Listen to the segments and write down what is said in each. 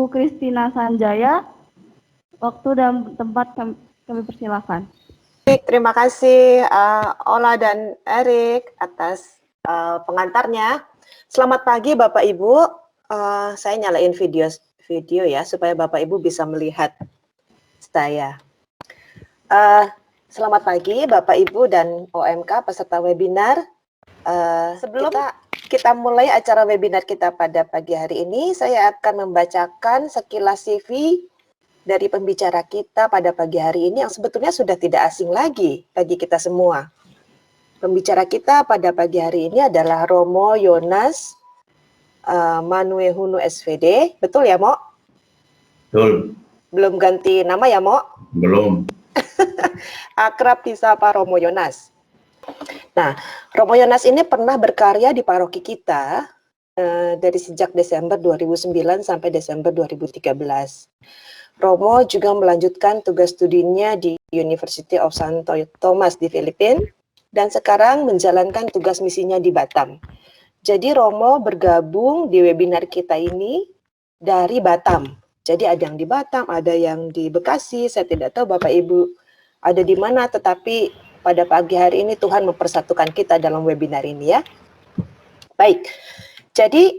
Ibu Kristina Sanjaya. Waktu dan tempat kami persilakan. Baik, terima kasih Ola dan Erik atas pengantarnya. Selamat pagi Bapak Ibu. Saya nyalain video ya supaya Bapak Ibu bisa melihat saya. Selamat pagi Bapak Ibu dan OMK peserta webinar. Sebelum kita mulai acara webinar kita pada pagi hari ini, saya akan membacakan sekilas CV dari pembicara kita pada pagi hari ini yang sebetulnya sudah tidak asing lagi bagi kita semua. Pembicara kita pada pagi hari ini adalah Romo Yonas Manuehunu SVD. Betul ya, Mo? Betul. Belum ganti nama ya, Mo? Belum. Akrab disapa Romo Yonas. Nah, Romo Yonas ini pernah berkarya di paroki kita dari sejak Desember 2009 sampai Desember 2013. Romo juga melanjutkan tugas studinya di University of Santo Thomas di Filipina dan sekarang menjalankan tugas misinya di Batam. Jadi Romo bergabung di webinar kita ini dari Batam. Jadi ada yang di Batam, ada yang di Bekasi, saya tidak tahu Bapak Ibu ada di mana, tetapi pada pagi hari ini Tuhan mempersatukan kita dalam webinar ini ya. Baik, jadi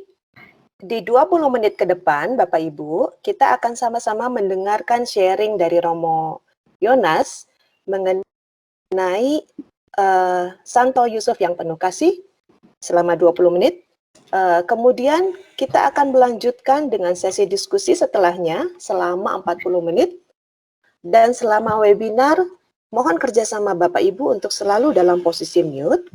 di 20 menit ke depan, Bapak Ibu, kita akan sama-sama mendengarkan sharing dari Romo Yonas mengenai Santo Yusuf yang penuh kasih selama 20 menit. Kemudian kita akan melanjutkan dengan sesi diskusi setelahnya selama 40 menit. Dan selama webinar, mohon kerjasama Bapak Ibu untuk selalu dalam posisi mute.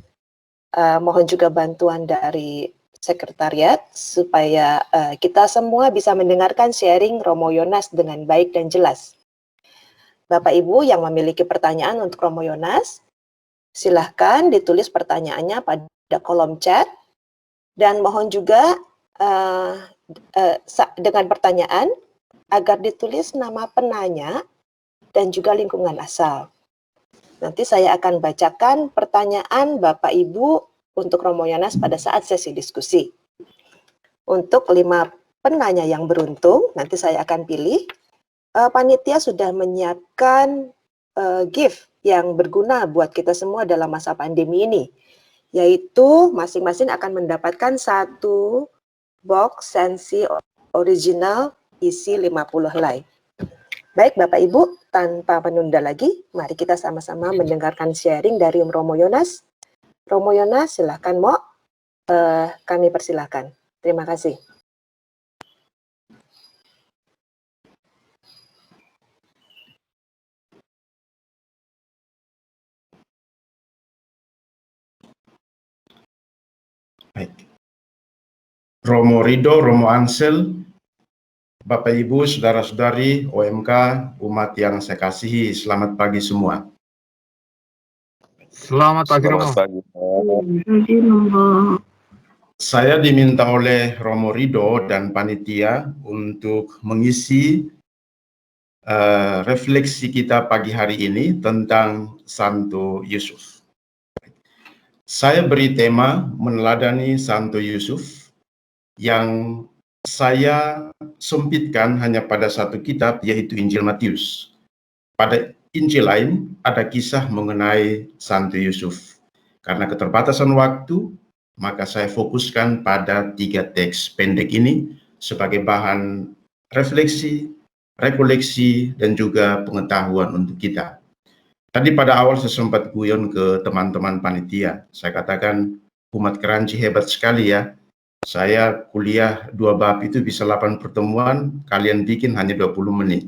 Mohon juga bantuan dari sekretariat supaya kita semua bisa mendengarkan sharing Romo Yonas dengan baik dan jelas. Bapak Ibu yang memiliki pertanyaan untuk Romo Yonas, silahkan ditulis pertanyaannya pada kolom chat dan mohon juga dengan pertanyaan agar ditulis nama penanya dan juga lingkungan asal. Nanti saya akan bacakan pertanyaan Bapak Ibu untuk Romo Yonas pada saat sesi diskusi. Untuk 5 penanya yang beruntung, nanti saya akan pilih. Panitia sudah menyiapkan gift yang berguna buat kita semua dalam masa pandemi ini, yaitu masing-masing akan mendapatkan 1 box sensi original isi 50 helai. Baik Bapak Ibu, tanpa menunda lagi, mari kita sama-sama mendengarkan sharing dari Romo Yonas. Romo Yonas, silakan Mo, kami persilahkan. Terima kasih. Baik. Romo Rido, Romo Ansel, Bapak Ibu, Saudara-saudari, OMK, umat yang saya kasihi, selamat pagi semua. Selamat pagi, Romo. Saya diminta oleh Romo Rido dan panitia untuk mengisi refleksi kita pagi hari ini tentang Santo Yusuf. Saya beri tema meneladani Santo Yusuf yang saya sempitkan hanya pada 1 kitab, yaitu Injil Matius. Pada Injil lain ada kisah mengenai Santo Yusuf. Karena keterbatasan waktu, maka saya fokuskan pada 3 teks pendek ini sebagai bahan refleksi, rekoleksi, dan juga pengetahuan untuk kita. Tadi pada awal saya sempat guyon ke teman-teman panitia. Saya katakan, umat Keranji hebat sekali ya. Saya kuliah 2 bab itu bisa 8 pertemuan, kalian bikin hanya 20 menit.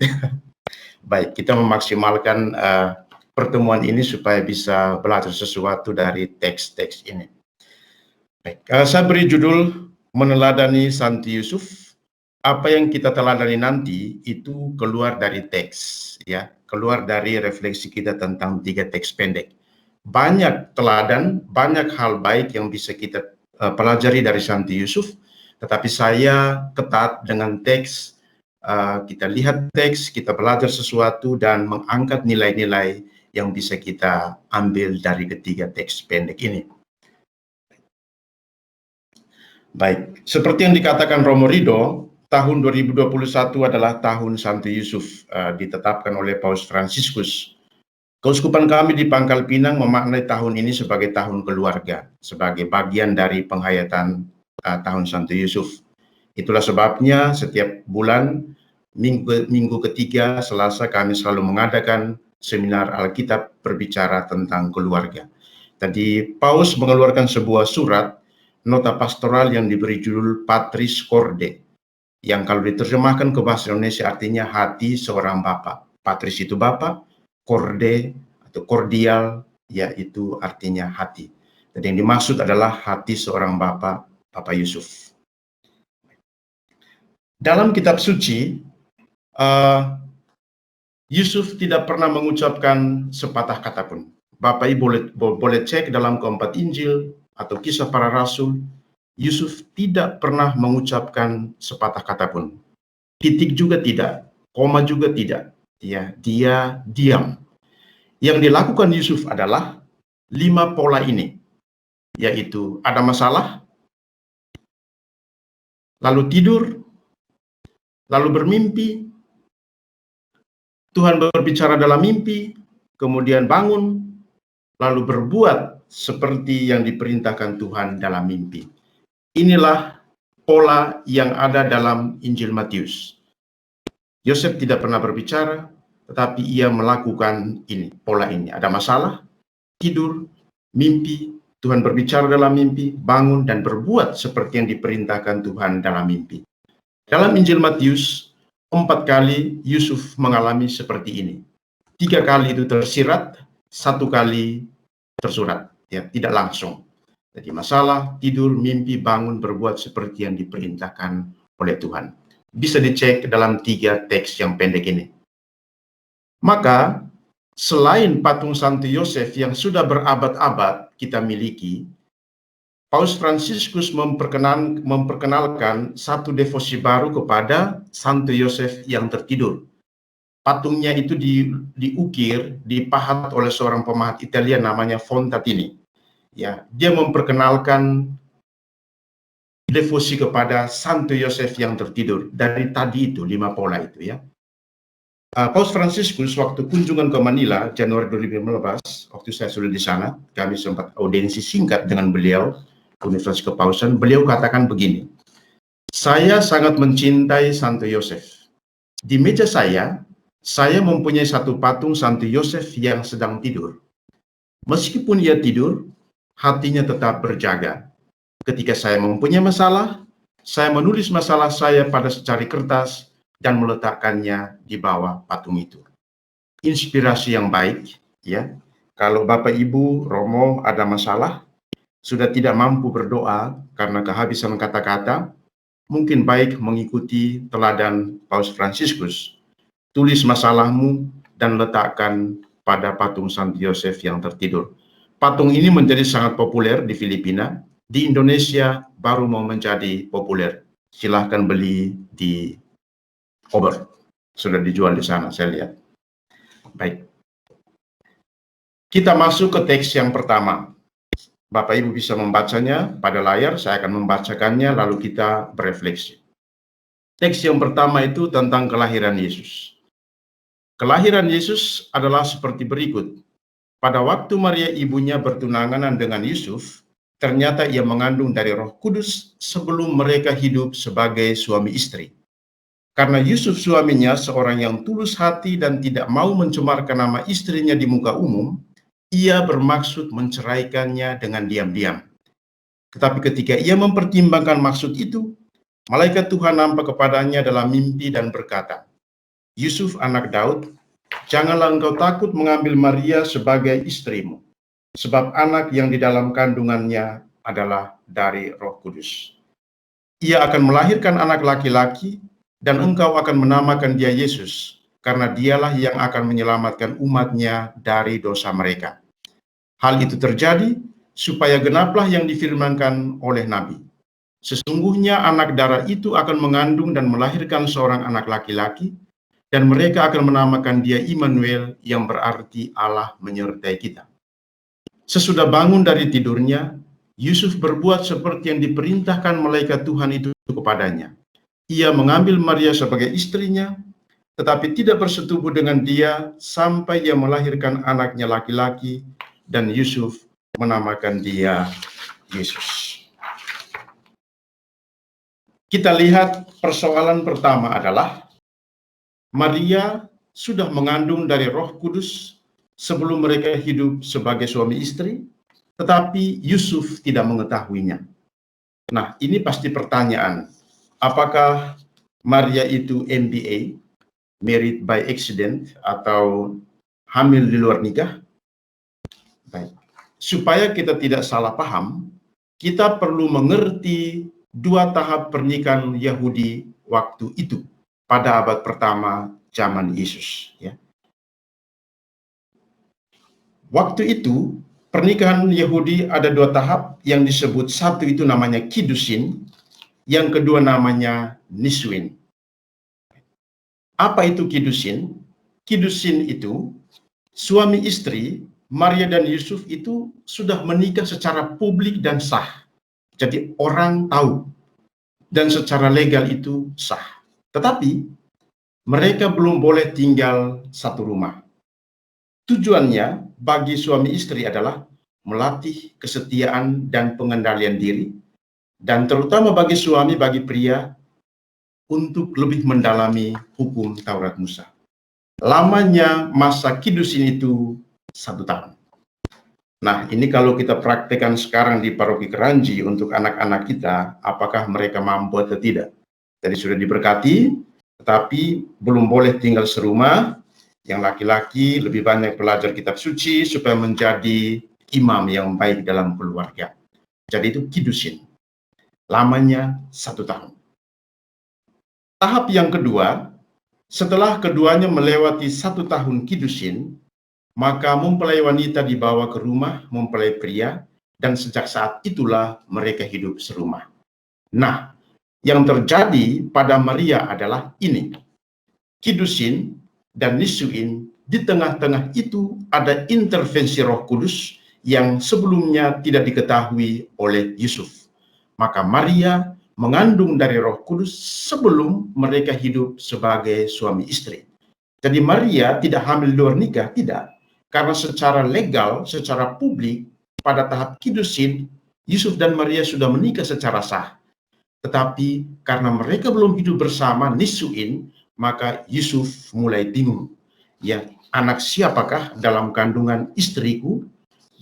Baik, kita memaksimalkan pertemuan ini supaya bisa belajar sesuatu dari teks-teks ini. Baik, saya beri judul meneladani Santo Yusuf. Apa yang kita teladani nanti itu keluar dari teks, ya, keluar dari refleksi kita tentang 3 teks pendek. Banyak teladan, banyak hal baik yang bisa kita pelajari dari Santo Yusuf, tetapi saya ketat dengan teks. Kita lihat teks, kita belajar sesuatu dan mengangkat nilai-nilai yang bisa kita ambil dari ketiga teks pendek ini. Baik, seperti yang dikatakan Romo Rido, tahun 2021 adalah tahun Santo Yusuf, ditetapkan oleh Paus Fransiskus. Keuskupan kami di Pangkal Pinang memaknai tahun ini sebagai tahun keluarga, sebagai bagian dari penghayatan tahun Santo Yusuf. Itulah sebabnya setiap bulan minggu ketiga Selasa kami selalu mengadakan seminar Alkitab berbicara tentang keluarga. Tadi Paus mengeluarkan sebuah surat nota pastoral yang diberi judul Patris Corde, yang kalau diterjemahkan ke bahasa Indonesia artinya hati seorang bapak. Patris itu bapak, corde atau cordial yaitu artinya hati. Dan yang dimaksud adalah hati seorang bapak, Bapak Yusuf. Dalam kitab suci, Yusuf tidak pernah mengucapkan sepatah kata pun. Bapak Ibu boleh cek dalam keempat Injil atau Kisah Para Rasul, Yusuf tidak pernah mengucapkan sepatah kata pun. Titik juga tidak, koma juga tidak. Ya, dia diam. Yang dilakukan Yusuf adalah 5 pola ini, yaitu ada masalah, lalu tidur, lalu bermimpi, Tuhan berbicara dalam mimpi, kemudian bangun, lalu berbuat seperti yang diperintahkan Tuhan dalam mimpi. Inilah pola yang ada dalam Injil Matius. Yosef tidak pernah berbicara, tetapi ia melakukan ini, pola ini. Ada masalah, tidur, mimpi, Tuhan berbicara dalam mimpi, bangun dan berbuat seperti yang diperintahkan Tuhan dalam mimpi. Dalam Injil Matius, 4 kali Yusuf mengalami seperti ini. 3 kali itu tersirat, 1 kali tersurat, ya, tidak langsung. Jadi masalah, tidur, mimpi, bangun, berbuat seperti yang diperintahkan oleh Tuhan. Bisa dicek dalam 3 teks yang pendek ini. Maka, selain patung Santo Yosef yang sudah berabad-abad kita miliki, Paus Fransiskus memperkenalkan satu devosi baru kepada Santo Yosef yang tertidur. Patungnya itu diukir, dipahat oleh seorang pemahat Italia namanya Fontatini. Ya, dia memperkenalkan devosi kepada Santo Yosef yang tertidur. Dari tadi itu 5 pola itu, ya. Paus Fransiskus waktu kunjungan ke Manila Januari 2015, waktu saya sudah di sana, kami sempat audiensi singkat dengan beliau, Universitas Kepausan. Beliau katakan begini, saya sangat mencintai Santo Yosef. Di meja saya mempunyai satu patung Santo Yosef yang sedang tidur. Meskipun ia tidur, hatinya tetap berjaga. Ketika saya mempunyai masalah, saya menulis masalah saya pada secari kertas dan meletakkannya di bawah patung itu. Inspirasi yang baik, ya. Kalau Bapak Ibu Romo ada masalah, sudah tidak mampu berdoa karena kehabisan kata-kata, mungkin baik mengikuti teladan Paus Fransiskus. Tulis masalahmu dan letakkan pada patung Santo Yosef yang tertidur. Patung ini menjadi sangat populer di Filipina. Di Indonesia baru mau menjadi populer. Silahkan beli di Ober. Sudah dijual di sana, saya lihat. Baik. Kita masuk ke teks yang pertama. Bapak Ibu bisa membacanya pada layar, saya akan membacakannya lalu kita berefleksi. Teks yang pertama itu tentang kelahiran Yesus. Kelahiran Yesus adalah seperti berikut. Pada waktu Maria ibunya bertunangan dengan Yusuf, ternyata ia mengandung dari Roh Kudus sebelum mereka hidup sebagai suami istri. Karena Yusuf suaminya seorang yang tulus hati dan tidak mau mencemarkan nama istrinya di muka umum, ia bermaksud menceraikannya dengan diam-diam. Tetapi ketika ia mempertimbangkan maksud itu, malaikat Tuhan nampak kepadanya dalam mimpi dan berkata, Yusuf anak Daud, janganlah engkau takut mengambil Maria sebagai istrimu, sebab anak yang di dalam kandungannya adalah dari Roh Kudus. Ia akan melahirkan anak laki-laki, dan engkau akan menamakan dia Yesus, karena dialah yang akan menyelamatkan umatnya dari dosa mereka. Hal itu terjadi supaya genaplah yang difirmankan oleh Nabi. Sesungguhnya anak darah itu akan mengandung dan melahirkan seorang anak laki-laki, dan mereka akan menamakan dia Immanuel, yang berarti Allah menyertai kita. Sesudah bangun dari tidurnya, Yusuf berbuat seperti yang diperintahkan malaikat Tuhan itu kepadanya. ia mengambil Maria sebagai istrinya, tetapi tidak bersetubuh dengan dia sampai ia melahirkan anaknya laki-laki, dan Yusuf menamakan dia Yesus. Kita lihat persoalan pertama adalah Maria sudah mengandung dari Roh Kudus sebelum mereka hidup sebagai suami istri, tetapi Yusuf tidak mengetahuinya. Nah, ini pasti pertanyaan, apakah Maria itu MBA, married by accident, atau hamil di luar nikah? Baik. Supaya kita tidak salah paham, kita perlu mengerti dua tahap pernikahan Yahudi waktu itu pada abad pertama zaman Yesus. Ya. Waktu itu pernikahan Yahudi ada dua tahap, yang disebut satu itu namanya kidusin, yang kedua namanya niswin. Apa itu kidusin? Kidusin itu suami istri Maria dan Yusuf itu sudah menikah secara publik dan sah. Jadi orang tahu dan secara legal itu sah. Tetapi mereka belum boleh tinggal satu rumah. Tujuannya bagi suami istri adalah melatih kesetiaan dan pengendalian diri, dan terutama bagi suami, bagi pria, untuk lebih mendalami hukum Taurat Musa. Lamanya masa kidusin itu 1 tahun. Nah, ini kalau kita praktekkan sekarang di paroki Keranji untuk anak-anak kita, apakah mereka mampu atau tidak? Jadi sudah diberkati, tetapi belum boleh tinggal serumah. Yang laki-laki lebih banyak belajar kitab suci supaya menjadi imam yang baik dalam keluarga. Jadi itu kidusin. Lamanya 1 tahun. Tahap yang kedua, setelah keduanya melewati 1 tahun kidusin, maka mempelai wanita dibawa ke rumah mempelai pria, dan sejak saat itulah mereka hidup serumah. Nah, yang terjadi pada Maria adalah ini. Kidusin dan nisuin, di tengah-tengah itu ada intervensi Roh Kudus yang sebelumnya tidak diketahui oleh Yusuf. Maka Maria mengandung dari Roh Kudus sebelum mereka hidup sebagai suami istri. Jadi Maria tidak hamil luar nikah, tidak. Karena secara legal, secara publik, pada tahap kidusin, Yusuf dan Maria sudah menikah secara sah. Tetapi karena mereka belum hidup bersama, nisuin, maka Yusuf mulai bingung. Ya, anak siapakah dalam kandungan istriku?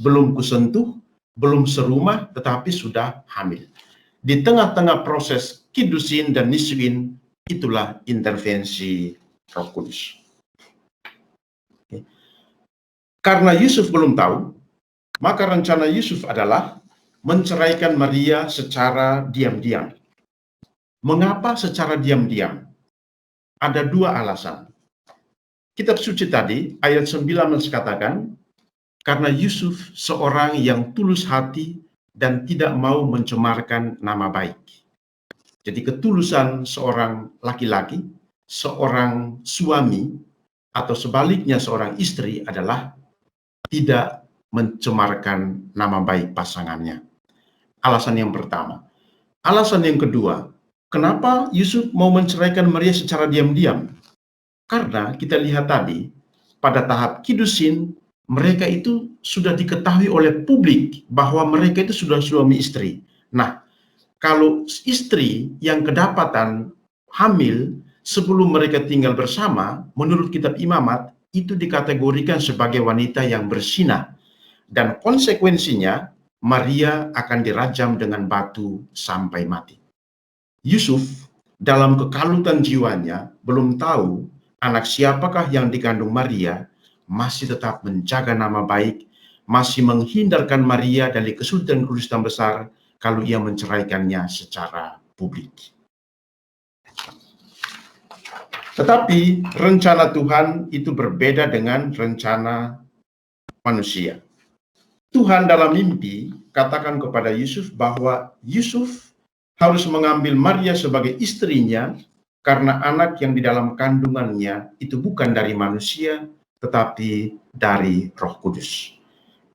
Belum kusentuh, belum serumah, tetapi sudah hamil. Di tengah-tengah proses kidusin dan nisuin, itulah intervensi Roh Kudus. Karena Yusuf belum tahu, maka rencana Yusuf adalah menceraikan Maria secara diam-diam. Mengapa secara diam-diam? Ada 2 alasan. Kitab suci tadi, ayat 19 katakan, karena Yusuf seorang yang tulus hati dan tidak mau mencemarkan nama baik. Jadi ketulusan seorang laki-laki, seorang suami, atau sebaliknya seorang istri adalah tidak mencemarkan nama baik pasangannya. Alasan yang pertama. Alasan yang kedua, kenapa Yusuf mau menceraikan Maria secara diam-diam? Karena kita lihat tadi, pada tahap kidusin, mereka itu sudah diketahui oleh publik bahwa mereka itu sudah suami istri. Nah, kalau istri yang kedapatan hamil sebelum mereka tinggal bersama, menurut kitab Imamat, itu dikategorikan sebagai wanita yang berzinah, dan konsekuensinya Maria akan dirajam dengan batu sampai mati. Yusuf dalam kekalutan jiwanya belum tahu anak siapakah yang dikandung Maria, masih tetap menjaga nama baik, masih menghindarkan Maria dari kesulitan-kesulitan besar kalau ia menceraikannya secara publik. Tetapi rencana Tuhan itu berbeda dengan rencana manusia. Tuhan dalam mimpi katakan kepada Yusuf bahwa Yusuf harus mengambil Maria sebagai istrinya karena anak yang di dalam kandungannya itu bukan dari manusia tetapi dari Roh Kudus.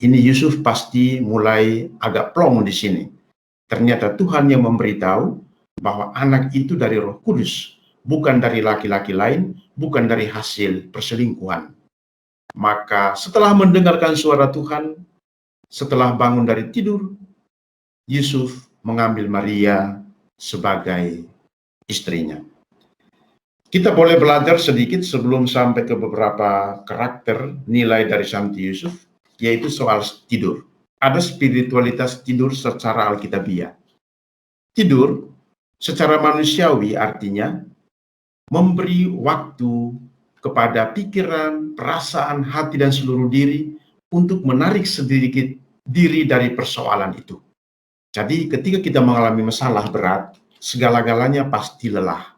Ini Yusuf pasti mulai agak plong di sini. Ternyata Tuhan yang memberitahu bahwa anak itu dari Roh Kudus, bukan dari laki-laki lain, bukan dari hasil perselingkuhan. Maka setelah mendengarkan suara Tuhan, setelah bangun dari tidur, Yusuf mengambil Maria sebagai istrinya. Kita boleh belajar sedikit sebelum sampai ke beberapa karakter nilai dari Santo Yusuf, yaitu soal tidur. Ada spiritualitas tidur secara alkitabiah. Tidur secara manusiawi artinya memberi waktu kepada pikiran, perasaan, hati, dan seluruh diri untuk menarik sedikit diri dari persoalan itu. Jadi ketika kita mengalami masalah berat, segala-galanya pasti lelah.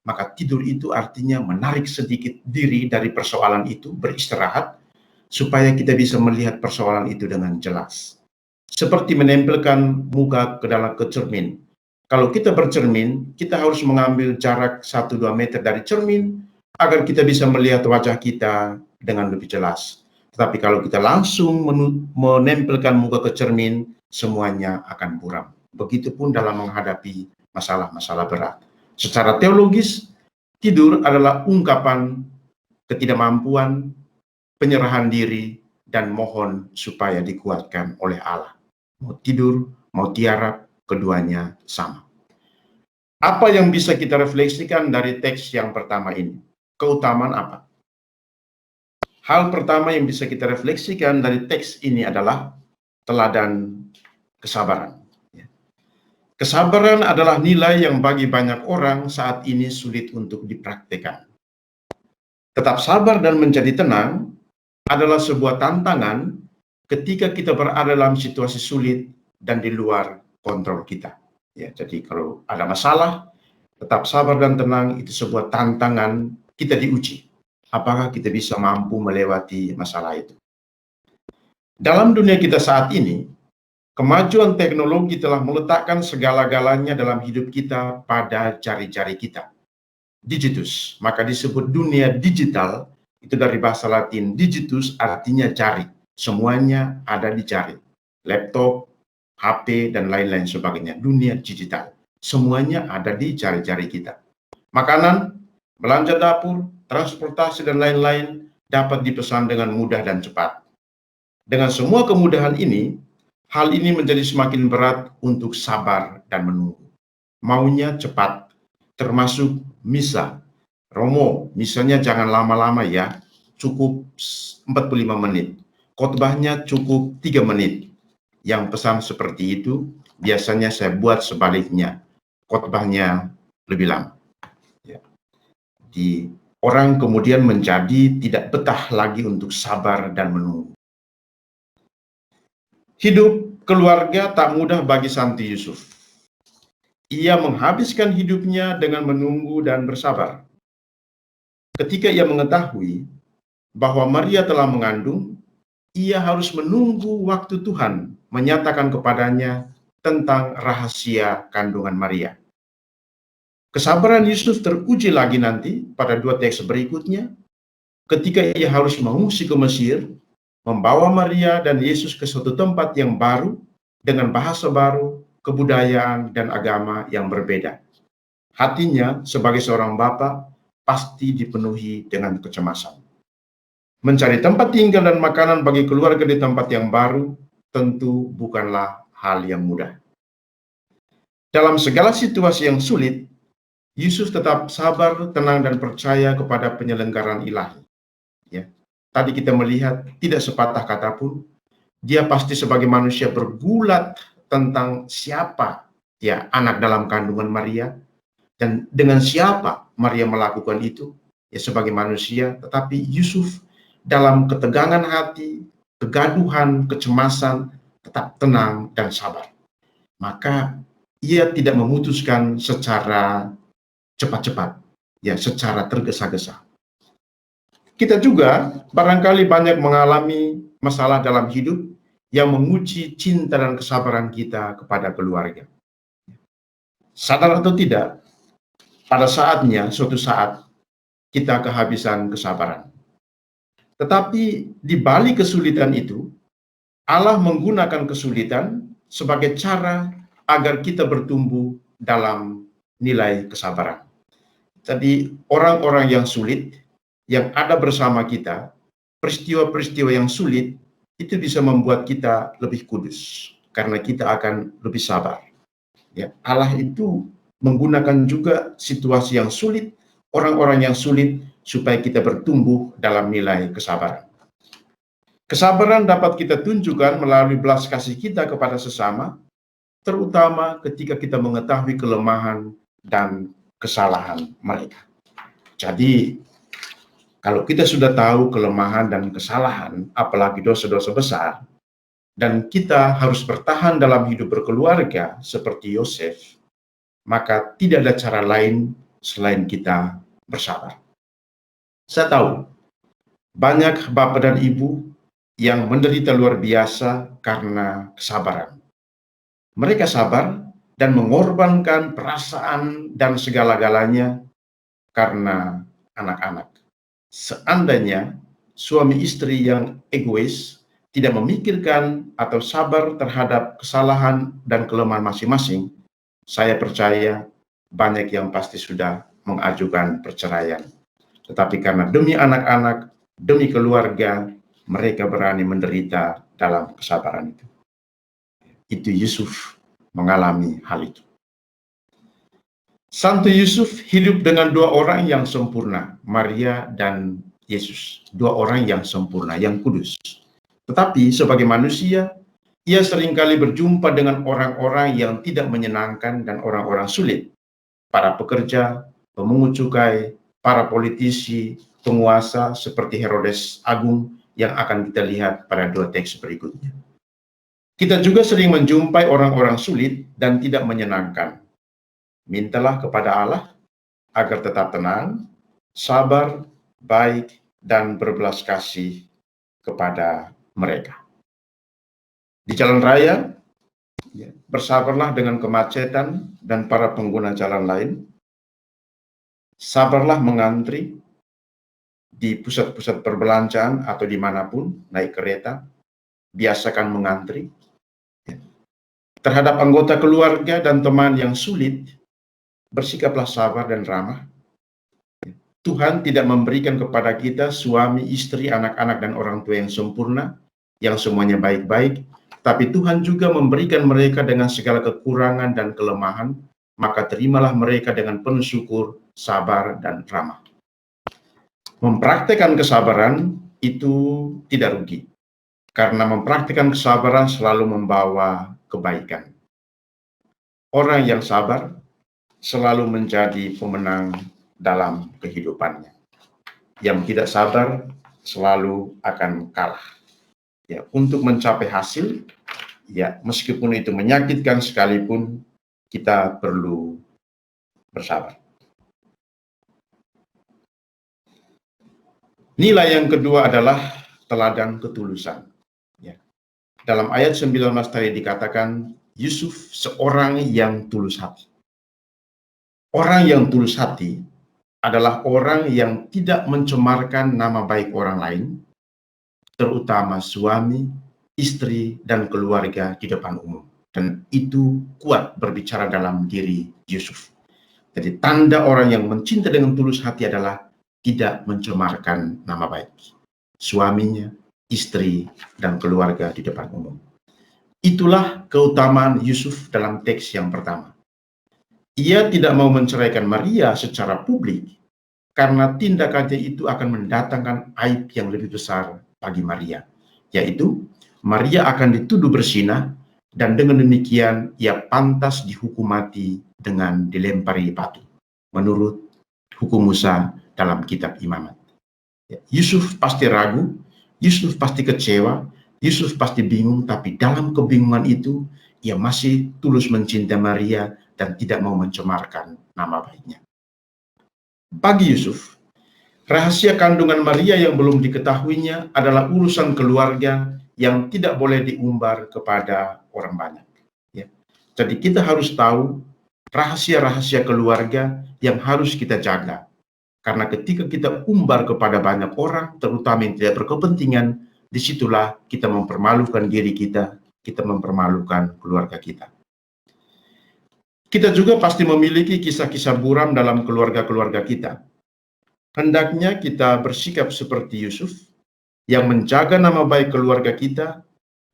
Maka tidur itu artinya menarik sedikit diri dari persoalan itu, beristirahat, supaya kita bisa melihat persoalan itu dengan jelas. Seperti menempelkan muka ke dalam cermin. Kalau kita bercermin, kita harus mengambil jarak 1-2 meter dari cermin, agar kita bisa melihat wajah kita dengan lebih jelas. Tetapi kalau kita langsung menempelkan muka ke cermin, semuanya akan buram. Begitupun dalam menghadapi masalah-masalah berat. Secara teologis, tidur adalah ungkapan ketidakmampuan, penyerahan diri, dan mohon supaya dikuatkan oleh Allah. Mau tidur, mau tiarap, keduanya sama. Apa yang bisa kita refleksikan dari teks yang pertama ini? Keutamaan apa? Hal pertama yang bisa kita refleksikan dari teks ini adalah teladan kesabaran. Kesabaran adalah nilai yang bagi banyak orang saat ini sulit untuk dipraktikkan. Tetap sabar dan menjadi tenang adalah sebuah tantangan ketika kita berada dalam situasi sulit dan di luar kontrol kita. Ya, jadi kalau ada masalah, tetap sabar dan tenang itu sebuah tantangan, kita diuji. Apakah kita bisa mampu melewati masalah itu? Dalam dunia kita saat ini, kemajuan teknologi telah meletakkan segala-galanya dalam hidup kita pada jari-jari kita. Digitus, maka disebut dunia digital, itu dari bahasa Latin digitus artinya jari. Semuanya ada di jari. Laptop, HP, dan lain-lain sebagainya. Dunia digital. Semuanya ada di jari-jari kita. Makanan, belanja dapur, transportasi, dan lain-lain dapat dipesan dengan mudah dan cepat. Dengan semua kemudahan ini, hal ini menjadi semakin berat untuk sabar dan menunggu. Maunya cepat, termasuk misa. Romo, misalnya jangan lama-lama ya, cukup 45 menit. Khotbahnya cukup 3 menit. Yang pesan seperti itu, biasanya saya buat sebaliknya. Khotbahnya lebih lama. Ya. Orang kemudian menjadi tidak betah lagi untuk sabar dan menunggu. Hidup keluarga tak mudah bagi Santo Yusuf. Ia menghabiskan hidupnya dengan menunggu dan bersabar. Ketika ia mengetahui bahwa Maria telah mengandung, ia harus menunggu waktu Tuhan menyatakan kepadanya tentang rahasia kandungan Maria. Kesabaran Yusuf teruji lagi nanti pada 2 teks berikutnya, ketika ia harus mengungsi ke Mesir, membawa Maria dan Yesus ke suatu tempat yang baru, dengan bahasa baru, kebudayaan, dan agama yang berbeda. Hatinya sebagai seorang bapa pasti dipenuhi dengan kecemasan. Mencari tempat tinggal dan makanan bagi keluarga di tempat yang baru tentu bukanlah hal yang mudah. Dalam segala situasi yang sulit, Yusuf tetap sabar, tenang, dan percaya kepada penyelenggaraan ilahi. Ya. Tadi kita melihat tidak sepatah kata pun, dia pasti sebagai manusia bergulat tentang siapa ya anak dalam kandungan Maria, dan dengan siapa Maria melakukan itu, ya sebagai manusia. Tetapi Yusuf dalam ketegangan hati, kegaduhan, kecemasan, tetap tenang dan sabar. Maka ia tidak memutuskan secara cepat-cepat, ya secara tergesa-gesa. Kita juga barangkali banyak mengalami masalah dalam hidup yang menguji cinta dan kesabaran kita kepada keluarga. Sadar atau tidak, pada saatnya, suatu saat, kita kehabisan kesabaran. Tetapi di balik kesulitan itu, Allah menggunakan kesulitan sebagai cara agar kita bertumbuh dalam nilai kesabaran. Jadi orang-orang yang sulit, yang ada bersama kita, peristiwa-peristiwa yang sulit, itu bisa membuat kita lebih kudus, karena kita akan lebih sabar. Ya, Allah itu menggunakan juga situasi yang sulit, orang-orang yang sulit, supaya kita bertumbuh dalam nilai kesabaran. Kesabaran dapat kita tunjukkan melalui belas kasih kita kepada sesama, terutama ketika kita mengetahui kelemahan dan kesalahan mereka. Jadi, kalau kita sudah tahu kelemahan dan kesalahan, apalagi dosa-dosa besar, dan kita harus bertahan dalam hidup berkeluarga seperti Yosef, maka tidak ada cara lain selain kita bersabar. Saya tahu, banyak bapak dan ibu yang menderita luar biasa karena kesabaran. Mereka sabar dan mengorbankan perasaan dan segala-galanya karena anak-anak. Seandainya suami istri yang egois, tidak memikirkan atau sabar terhadap kesalahan dan kelemahan masing-masing, saya percaya banyak yang pasti sudah mengajukan perceraian. Tetapi karena demi anak-anak, demi keluarga, mereka berani menderita dalam kesabaran itu. Itu Yusuf mengalami hal itu. Santo Yusuf hidup dengan dua orang yang sempurna, Maria dan Yesus. Dua orang yang sempurna, yang kudus. Tetapi sebagai manusia, ia seringkali berjumpa dengan orang-orang yang tidak menyenangkan dan orang-orang sulit. Para pekerja, pemungut cukai, para politisi, penguasa seperti Herodes Agung yang akan kita lihat pada dua teks berikutnya. Kita juga sering menjumpai orang-orang sulit dan tidak menyenangkan. Mintalah kepada Allah agar tetap tenang, sabar, baik, dan berbelas kasih kepada mereka. Di jalan raya, bersabarlah dengan kemacetan dan para pengguna jalan lain. Sabarlah mengantri di pusat-pusat perbelanjaan atau dimanapun, naik kereta, biasakan mengantri. Terhadap anggota keluarga dan teman yang sulit, bersikaplah sabar dan ramah. Tuhan tidak memberikan kepada kita suami, istri, anak-anak, dan orang tua yang sempurna, yang semuanya baik-baik, tapi Tuhan juga memberikan mereka dengan segala kekurangan dan kelemahan, maka terimalah mereka dengan penuh syukur, sabar, dan ramah. Mempraktikkan kesabaran itu tidak rugi, karena mempraktikkan kesabaran selalu membawa kebaikan. Orang yang sabar selalu menjadi pemenang dalam kehidupannya. Yang tidak sabar selalu akan kalah. Ya, untuk mencapai hasil, ya meskipun itu menyakitkan sekalipun, kita perlu bersabar. Nilai yang kedua adalah teladan ketulusan. Ya. Dalam ayat 19 tadi dikatakan, Yusuf seorang yang tulus hati. Orang yang tulus hati adalah orang yang tidak mencemarkan nama baik orang lain, terutama suami, istri, dan keluarga di depan umum. Dan itu kuat berbicara dalam diri Yusuf. Jadi tanda orang yang mencinta dengan tulus hati adalah tidak mencemarkan nama baik suaminya, istri, dan keluarga di depan umum. Itulah keutamaan Yusuf dalam teks yang pertama. Ia tidak mau menceraikan Maria secara publik, karena tindakannya itu akan mendatangkan aib yang lebih besar bagi Maria, yaitu Maria akan dituduh berzina, dan dengan demikian ia pantas dihukum mati dengan dilempari batu, menurut hukum Musa dalam kitab Imamat. Yusuf pasti ragu, Yusuf pasti kecewa, Yusuf pasti bingung, tapi dalam kebingungan itu ia masih tulus mencintai Maria dan tidak mau mencemarkan nama baiknya. Bagi Yusuf, rahasia kandungan Maria yang belum diketahuinya adalah urusan keluarga yang tidak boleh diumbar kepada orang banyak. Ya. Jadi kita harus tahu rahasia-rahasia keluarga yang harus kita jaga. Karena ketika kita umbar kepada banyak orang, terutama yang tidak berkepentingan, disitulah kita mempermalukan diri kita mempermalukan keluarga kita. Kita juga pasti memiliki kisah-kisah buram dalam keluarga-keluarga kita. Hendaknya kita bersikap seperti Yusuf yang menjaga nama baik keluarga kita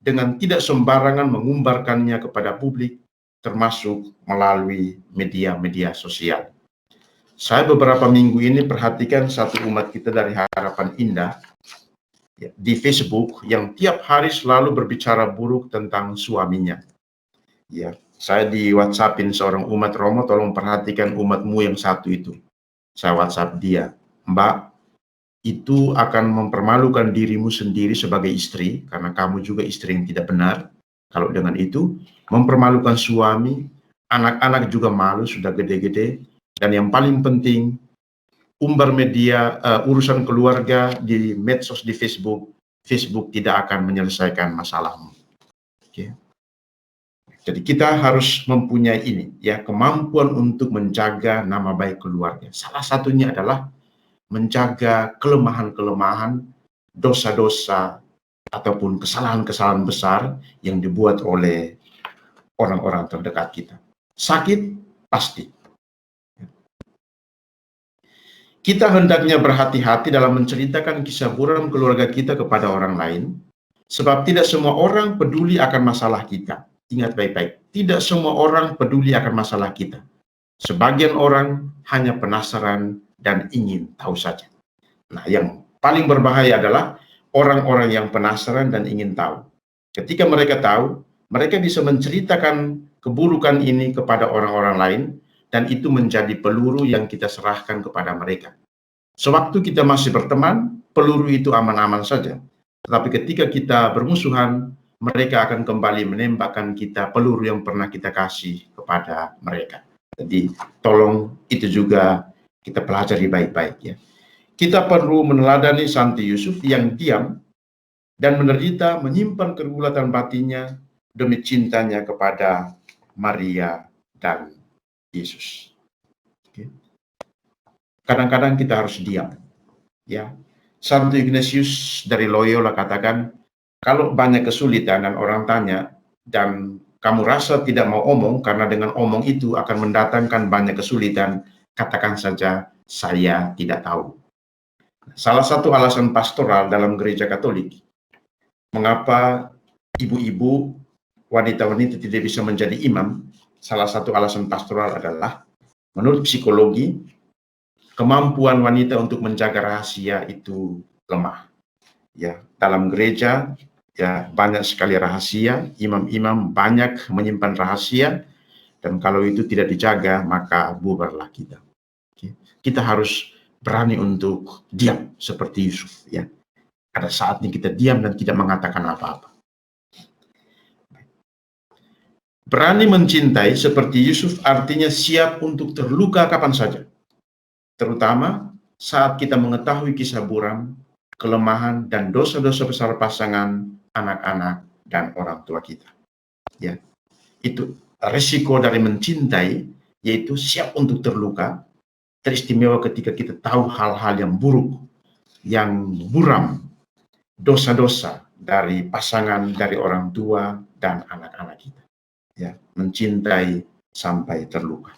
dengan tidak sembarangan mengumbarkannya kepada publik, termasuk melalui media-media sosial. Saya beberapa minggu ini perhatikan satu umat kita dari Harapan Indah di Facebook yang tiap hari selalu berbicara buruk tentang suaminya. Ya, saya di WhatsAppin seorang umat Romo, tolong perhatikan umatmu yang satu itu. Saya WhatsApp dia, Mbak, itu akan mempermalukan dirimu sendiri sebagai istri, karena kamu juga istri yang tidak benar. Kalau dengan itu, mempermalukan suami, anak-anak juga malu, sudah gede-gede, dan yang paling penting, umbar media, urusan keluarga di medsos, di Facebook, Facebook tidak akan menyelesaikan masalahmu. Oke. Jadi kita harus mempunyai ini, ya, kemampuan untuk menjaga nama baik keluarga. Salah satunya adalah menjaga kelemahan-kelemahan, dosa-dosa, ataupun kesalahan-kesalahan besar yang dibuat oleh orang-orang terdekat kita. Sakit, pasti. Kita hendaknya berhati-hati dalam menceritakan kisah buram keluarga kita kepada orang lain, sebab tidak semua orang peduli akan masalah kita. Ingat baik-baik, tidak semua orang peduli akan masalah kita. Sebagian orang hanya penasaran dan ingin tahu saja. Nah, yang paling berbahaya adalah orang-orang yang penasaran dan ingin tahu. Ketika mereka tahu, mereka bisa menceritakan keburukan ini kepada orang-orang lain, dan itu menjadi peluru yang kita serahkan kepada mereka. Sewaktu kita masih berteman, peluru itu aman-aman saja. Tetapi ketika kita bermusuhan, mereka akan kembali menembakkan kita peluru yang pernah kita kasih kepada mereka. Jadi tolong itu juga kita pelajari baik-baik, ya. Kita perlu meneladani Santo Yusuf yang diam dan menderita, menyimpan kegulatan batinnya demi cintanya kepada Maria dan Yesus. Kadang-kadang kita harus diam, ya. Santo Ignatius dari Loyola katakan, kalau banyak kesulitan dan orang tanya dan kamu rasa tidak mau omong karena dengan omong itu akan mendatangkan banyak kesulitan, katakan saja saya tidak tahu. Salah satu alasan pastoral dalam gereja Katolik, mengapa ibu-ibu, wanita-wanita tidak bisa menjadi imam, salah satu alasan pastoral adalah, menurut psikologi, kemampuan wanita untuk menjaga rahasia itu lemah. Ya, dalam gereja ya banyak sekali rahasia, imam-imam banyak menyimpan rahasia, dan kalau itu tidak dijaga maka bubarlah kita. Kita harus berani untuk diam seperti Yusuf, ya. Ada saatnya kita diam dan tidak mengatakan apa-apa. Berani mencintai seperti Yusuf artinya siap untuk terluka kapan saja. Terutama saat kita mengetahui kisah buram, kelemahan, dan dosa-dosa besar pasangan, anak-anak, dan orang tua kita. Ya, itu risiko dari mencintai, yaitu siap untuk terluka, teristimewa ketika kita tahu hal-hal yang buruk, yang buram, dosa-dosa dari pasangan, dari orang tua, dan anak-anak kita. Ya, mencintai sampai terluka.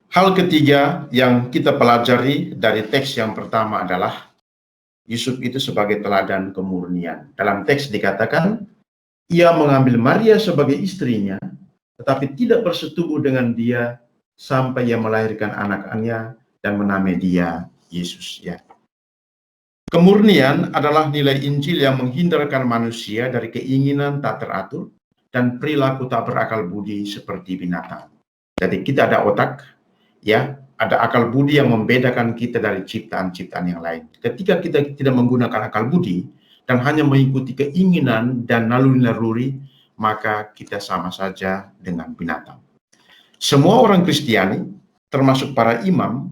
Hal ketiga yang kita pelajari dari teks yang pertama adalah Yusuf itu sebagai teladan kemurnian. Dalam teks dikatakan, ia mengambil Maria sebagai istrinya, tetapi tidak bersetubuh dengan dia sampai ia melahirkan anaknya dan menamai dia Yesus. Ya. Kemurnian adalah nilai Injil yang menghindarkan manusia dari keinginan tak teratur dan perilaku tak berakal budi seperti binatang. Jadi kita ada otak, ya, ada akal budi yang membedakan kita dari ciptaan-ciptaan yang lain. Ketika kita tidak menggunakan akal budi dan hanya mengikuti keinginan dan naluri-naluri, maka kita sama saja dengan binatang. Semua orang Kristiani, termasuk para imam,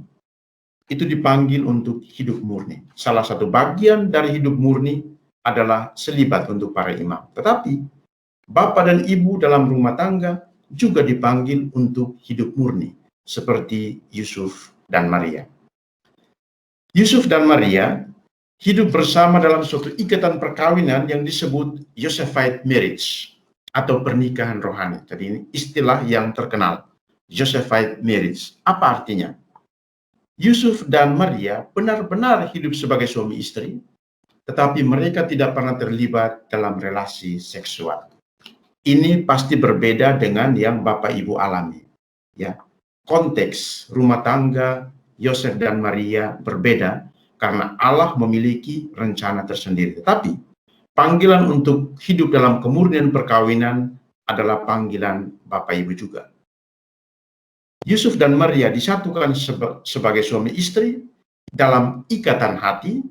itu dipanggil untuk hidup murni. Salah satu bagian dari hidup murni adalah selibat untuk para imam. Tetapi bapak dan ibu dalam rumah tangga juga dipanggil untuk hidup murni, seperti Yusuf dan Maria. Yusuf dan Maria hidup bersama dalam suatu ikatan perkawinan yang disebut Josephite marriage. atau pernikahan rohani. Jadi ini istilah yang terkenal, Josephite marriage. Apa artinya? Yusuf dan Maria benar-benar hidup sebagai suami istri, tetapi mereka tidak pernah terlibat dalam relasi seksual. Ini pasti berbeda dengan yang Bapak Ibu alami. Ya, konteks rumah tangga Yosef dan Maria berbeda karena Allah memiliki rencana tersendiri. Tetapi panggilan untuk hidup dalam kemurnian perkawinan adalah panggilan Bapak Ibu juga. Yusuf dan Maria disatukan sebagai suami istri dalam ikatan hati,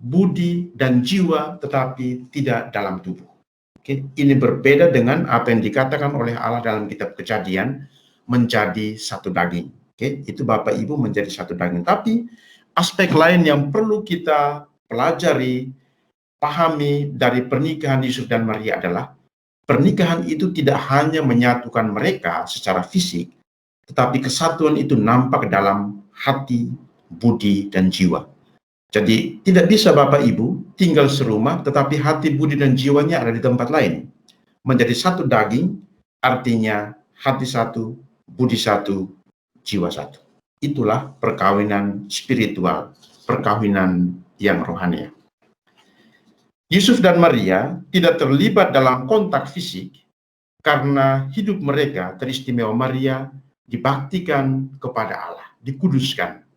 budi, dan jiwa, tetapi tidak dalam tubuh. Ini berbeda dengan apa yang dikatakan oleh Allah dalam kitab Kejadian, menjadi satu daging. Itu Bapak Ibu menjadi satu daging. Tapi aspek lain yang perlu kita pelajari, pahami dari pernikahan Yusuf dan Maria adalah pernikahan itu tidak hanya menyatukan mereka secara fisik, tetapi kesatuan itu nampak dalam hati, budi, dan jiwa. Jadi tidak bisa Bapak Ibu tinggal serumah, tetapi hati, budi, dan jiwanya ada di tempat lain. Menjadi satu daging, artinya hati satu, budi satu, jiwa satu. Itulah perkawinan spiritual, perkawinan yang rohani. Yusuf dan Maria tidak terlibat dalam kontak fisik karena hidup mereka, teristimewa Maria, dibaktikan kepada Allah, dikuduskan.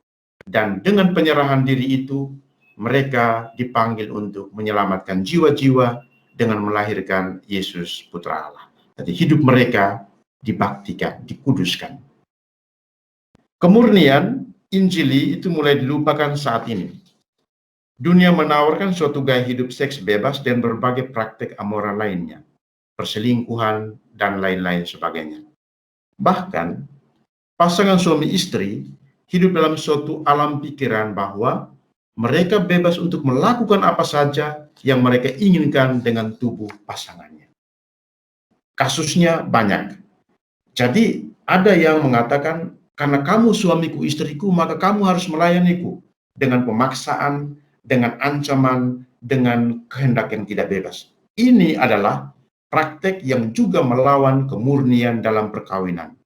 Dan dengan penyerahan diri itu, mereka dipanggil untuk menyelamatkan jiwa-jiwa dengan melahirkan Yesus Putra Allah. Jadi hidup mereka dibaktikan, dikuduskan. Kemurnian Injili itu mulai dilupakan saat ini. Dunia menawarkan suatu gaya hidup seks bebas dan berbagai praktek amoral lainnya, perselingkuhan, dan lain-lain sebagainya. Bahkan, pasangan suami istri hidup dalam suatu alam pikiran bahwa mereka bebas untuk melakukan apa saja yang mereka inginkan dengan tubuh pasangannya. Kasusnya banyak. Jadi ada yang mengatakan, karena kamu suamiku istriku, maka kamu harus melayaniku dengan pemaksaan, dengan ancaman, dengan kehendak yang tidak bebas. Ini adalah praktek yang juga melawan kemurnian dalam perkawinan.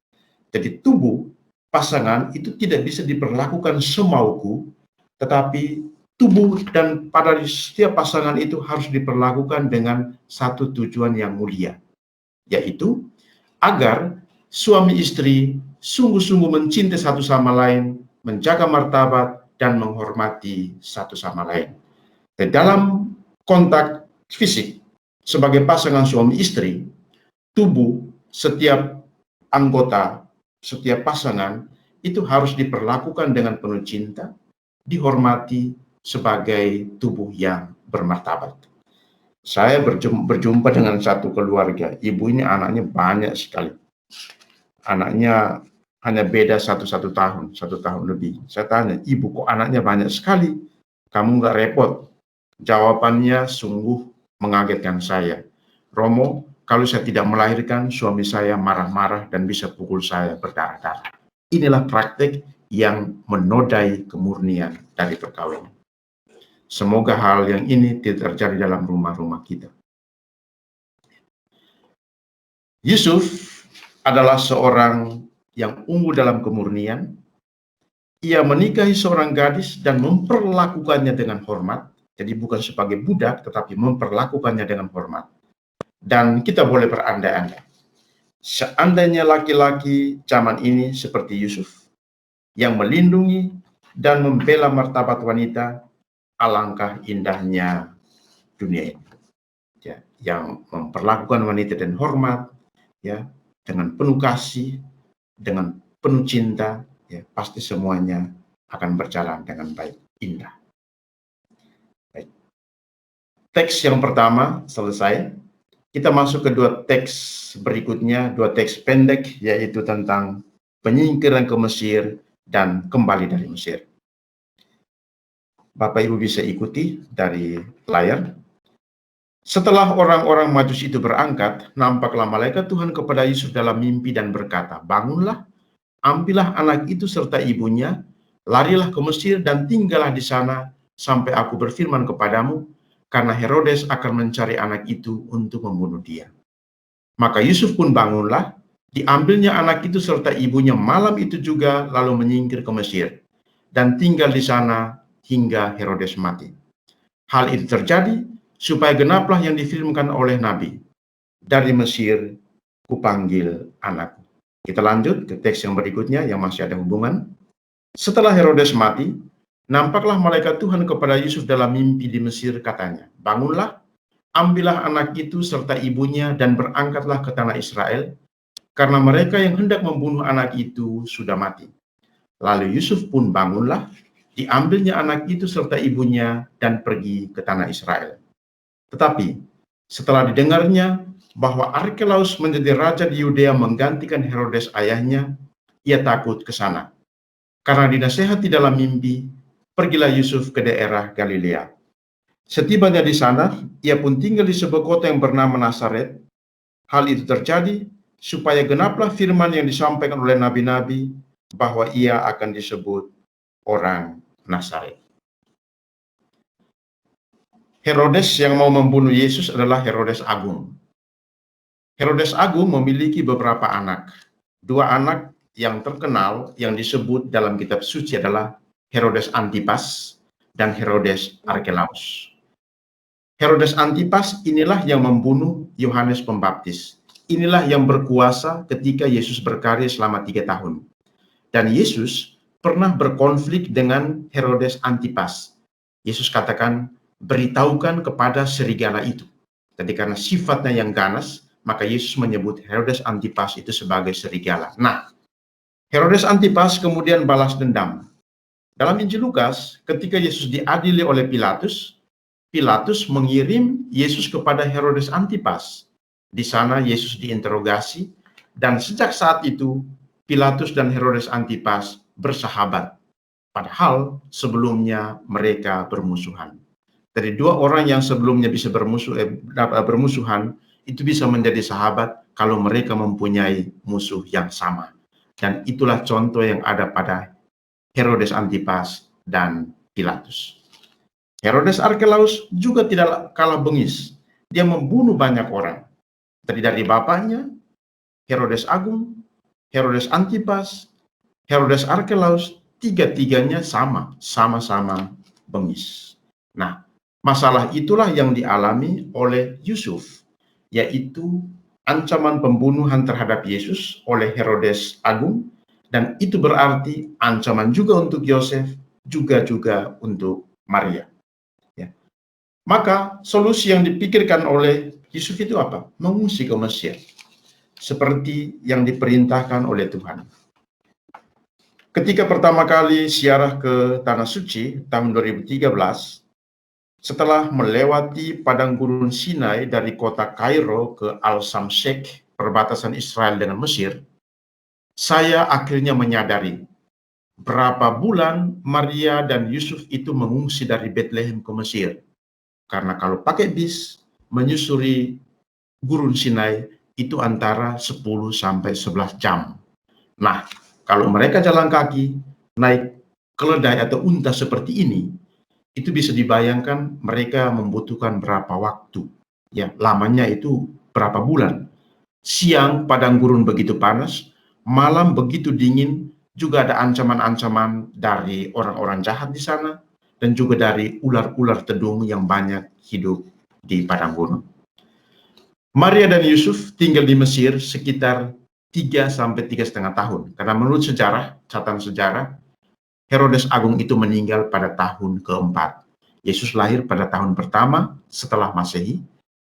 Jadi tubuh pasangan itu tidak bisa diperlakukan semauku, tetapi tubuh dan pada setiap pasangan itu harus diperlakukan dengan satu tujuan yang mulia, yaitu agar suami istri sungguh-sungguh mencintai satu sama lain, menjaga martabat, dan menghormati satu sama lain. Dan dalam kontak fisik, sebagai pasangan suami istri, tubuh setiap anggota, setiap pasangan itu harus diperlakukan dengan penuh cinta, dihormati sebagai tubuh yang bermartabat. Saya berjumpa dengan satu keluarga, ibu ini anaknya banyak sekali. Anaknya hanya beda satu tahun lebih. Saya tanya, ibu kok anaknya banyak sekali? Kamu nggak repot? Jawabannya sungguh mengagetkan saya. Romo, kalau saya tidak melahirkan, suami saya marah-marah dan bisa pukul saya berdarah-darah. Inilah praktek yang menodai kemurnian dari perkawinan. Semoga hal yang ini tidak terjadi dalam rumah-rumah kita. Yusuf adalah seorang yang unggul dalam kemurnian. Ia menikahi seorang gadis dan memperlakukannya dengan hormat. Jadi bukan sebagai budak, tetapi memperlakukannya dengan hormat. Dan kita boleh berandai-andai. Seandainya laki-laki zaman ini seperti Yusuf, yang melindungi dan membela martabat wanita, alangkah indahnya dunia ini. Ya, yang memperlakukan wanita dengan hormat, ya, dengan penuh kasih, dengan penuh cinta, ya, pasti semuanya akan berjalan dengan baik, indah. Baik. Teks yang pertama selesai. Kita masuk ke dua teks berikutnya, dua teks pendek, yaitu tentang penyingkiran ke Mesir dan kembali dari Mesir. Bapak Ibu bisa ikuti dari layar. Setelah orang-orang Majus itu berangkat, nampaklah malaikat Tuhan kepada Yusuf dalam mimpi dan berkata, bangunlah, ambillah anak itu serta ibunya, larilah ke Mesir dan tinggallah di sana sampai aku berfirman kepadamu, karena Herodes akan mencari anak itu untuk membunuh dia. Maka Yusuf pun bangunlah, diambilnya anak itu serta ibunya malam itu juga, lalu menyingkir ke Mesir, dan tinggal di sana hingga Herodes mati. Hal itu terjadi supaya genaplah yang difirmankan oleh Nabi, dari Mesir kupanggil anakku. Kita lanjut ke teks yang berikutnya yang masih ada hubungan. Setelah Herodes mati, nampaklah malaikat Tuhan kepada Yusuf dalam mimpi di Mesir, katanya, bangunlah, ambillah anak itu serta ibunya dan berangkatlah ke tanah Israel, karena mereka yang hendak membunuh anak itu sudah mati. Lalu Yusuf pun bangunlah, diambilnya anak itu serta ibunya dan pergi ke tanah Israel. Tetapi setelah didengarnya bahwa Arkelaus menjadi raja di Yudea menggantikan Herodes ayahnya, ia takut ke sana. Karena dinasehati dalam mimpi, pergilah Yusuf ke daerah Galilea. Setibanya di sana, ia pun tinggal di sebuah kota yang bernama Nazaret. Hal itu terjadi supaya genaplah firman yang disampaikan oleh nabi-nabi bahwa ia akan disebut orang Nazaret. Herodes yang mau membunuh Yesus adalah Herodes Agung. Herodes Agung memiliki beberapa anak. Dua anak yang terkenal yang disebut dalam kitab suci adalah Herodes Antipas dan Herodes Arkelaus. Herodes Antipas inilah yang membunuh Yohanes Pembaptis. Inilah yang berkuasa ketika Yesus berkarya selama 3 tahun. Dan Yesus pernah berkonflik dengan Herodes Antipas. Yesus katakan, beritahukan kepada serigala itu. Jadi karena sifatnya yang ganas, maka Yesus menyebut Herodes Antipas itu sebagai serigala. Nah, Herodes Antipas kemudian balas dendam. Dalam Injil Lukas, ketika Yesus diadili oleh Pilatus, Pilatus mengirim Yesus kepada Herodes Antipas. Di sana Yesus diinterogasi, dan sejak saat itu Pilatus dan Herodes Antipas bersahabat. Padahal sebelumnya mereka bermusuhan. Dari dua orang yang sebelumnya bisa bermusuhan, itu bisa menjadi sahabat kalau mereka mempunyai musuh yang sama. Dan itulah contoh yang ada pada Herodes Antipas dan Pilatus. Herodes Arkelaus juga tidak kalah bengis. Dia membunuh banyak orang. Dari bapaknya, Herodes Agung, Herodes Antipas, Herodes Arkelaus, tiga-tiganya sama-sama bengis. Nah, masalah itulah yang dialami oleh Yusuf, yaitu ancaman pembunuhan terhadap Yesus oleh Herodes Agung, dan itu berarti ancaman juga untuk Yosef, juga untuk Maria. Ya. Maka solusi yang dipikirkan oleh Yusuf itu apa? Mengungsi ke Mesir, seperti yang diperintahkan oleh Tuhan. Ketika pertama kali ziarah ke Tanah Suci tahun 2013, setelah melewati padang gurun Sinai dari kota Kairo ke Al-Samsek, perbatasan Israel dengan Mesir, saya akhirnya menyadari berapa bulan Maria dan Yusuf itu mengungsi dari Bethlehem ke Mesir. Karena kalau pakai bis, menyusuri gurun Sinai itu antara 10 sampai 11 jam. Nah, kalau mereka jalan kaki, naik keledai atau unta seperti ini, itu bisa dibayangkan mereka membutuhkan berapa waktu. Ya, lamanya itu berapa bulan. Siang padang gurun begitu panas, malam begitu dingin, juga ada ancaman-ancaman dari orang-orang jahat di sana, dan juga dari ular-ular tedung yang banyak hidup di padang gurun. Maria dan Yusuf tinggal di Mesir sekitar 3 sampai 3,5 tahun. Karena menurut sejarah, catatan sejarah, Herodes Agung itu meninggal pada tahun keempat. Yesus lahir pada tahun pertama setelah Masehi.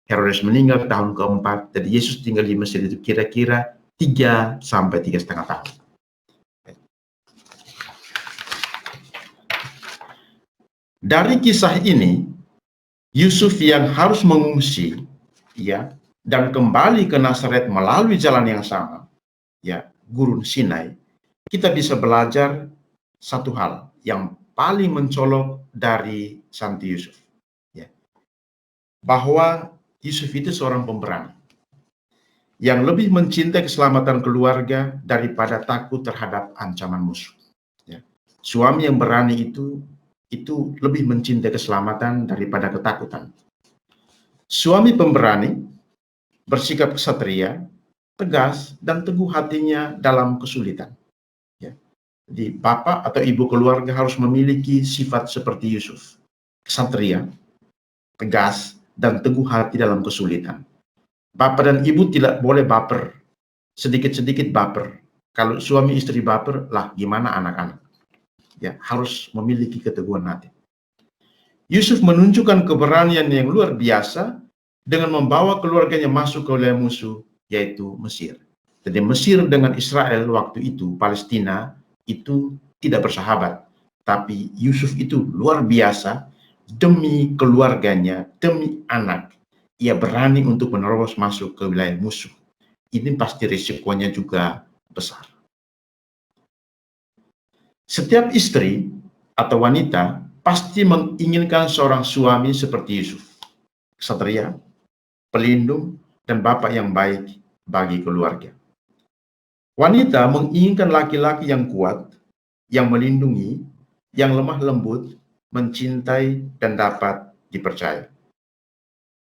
Herodes meninggal tahun keempat. Jadi Yesus tinggal di Mesir itu kira-kira 3 sampai 3,5 tahun. Dari kisah ini, Yusuf yang harus mengungsi, ya, dan kembali ke Nazaret melalui jalan yang sama, ya, gurun Sinai, kita bisa belajar satu hal yang paling mencolok dari Santi Yusuf, ya, bahwa Yusuf itu seorang pemberani yang lebih mencintai keselamatan keluarga daripada takut terhadap ancaman musuh. Ya. Suami yang berani itu lebih mencintai keselamatan daripada ketakutan. Suami pemberani bersikap ksatria, tegas, dan teguh hatinya dalam kesulitan. Ya. Jadi bapak atau ibu keluarga harus memiliki sifat seperti Yusuf, ksatria, tegas, dan teguh hati dalam kesulitan. Bapak dan ibu tidak boleh baper, sedikit-sedikit baper. Kalau suami istri baper, lah gimana anak-anak? Ya, harus memiliki keteguhan hati. Yusuf menunjukkan keberanian yang luar biasa dengan membawa keluarganya masuk ke wilayah musuh, yaitu Mesir. Jadi Mesir dengan Israel waktu itu, Palestina, itu tidak bersahabat. Tapi Yusuf itu luar biasa, demi keluarganya, demi anak. Ia berani untuk menerobos masuk ke wilayah musuh. Ini pasti risikonya juga besar. Setiap istri atau wanita pasti menginginkan seorang suami seperti Yusuf, ksatria, pelindung, dan bapak yang baik bagi keluarga. Wanita menginginkan laki-laki yang kuat, yang melindungi, yang lemah lembut, mencintai, dan dapat dipercaya.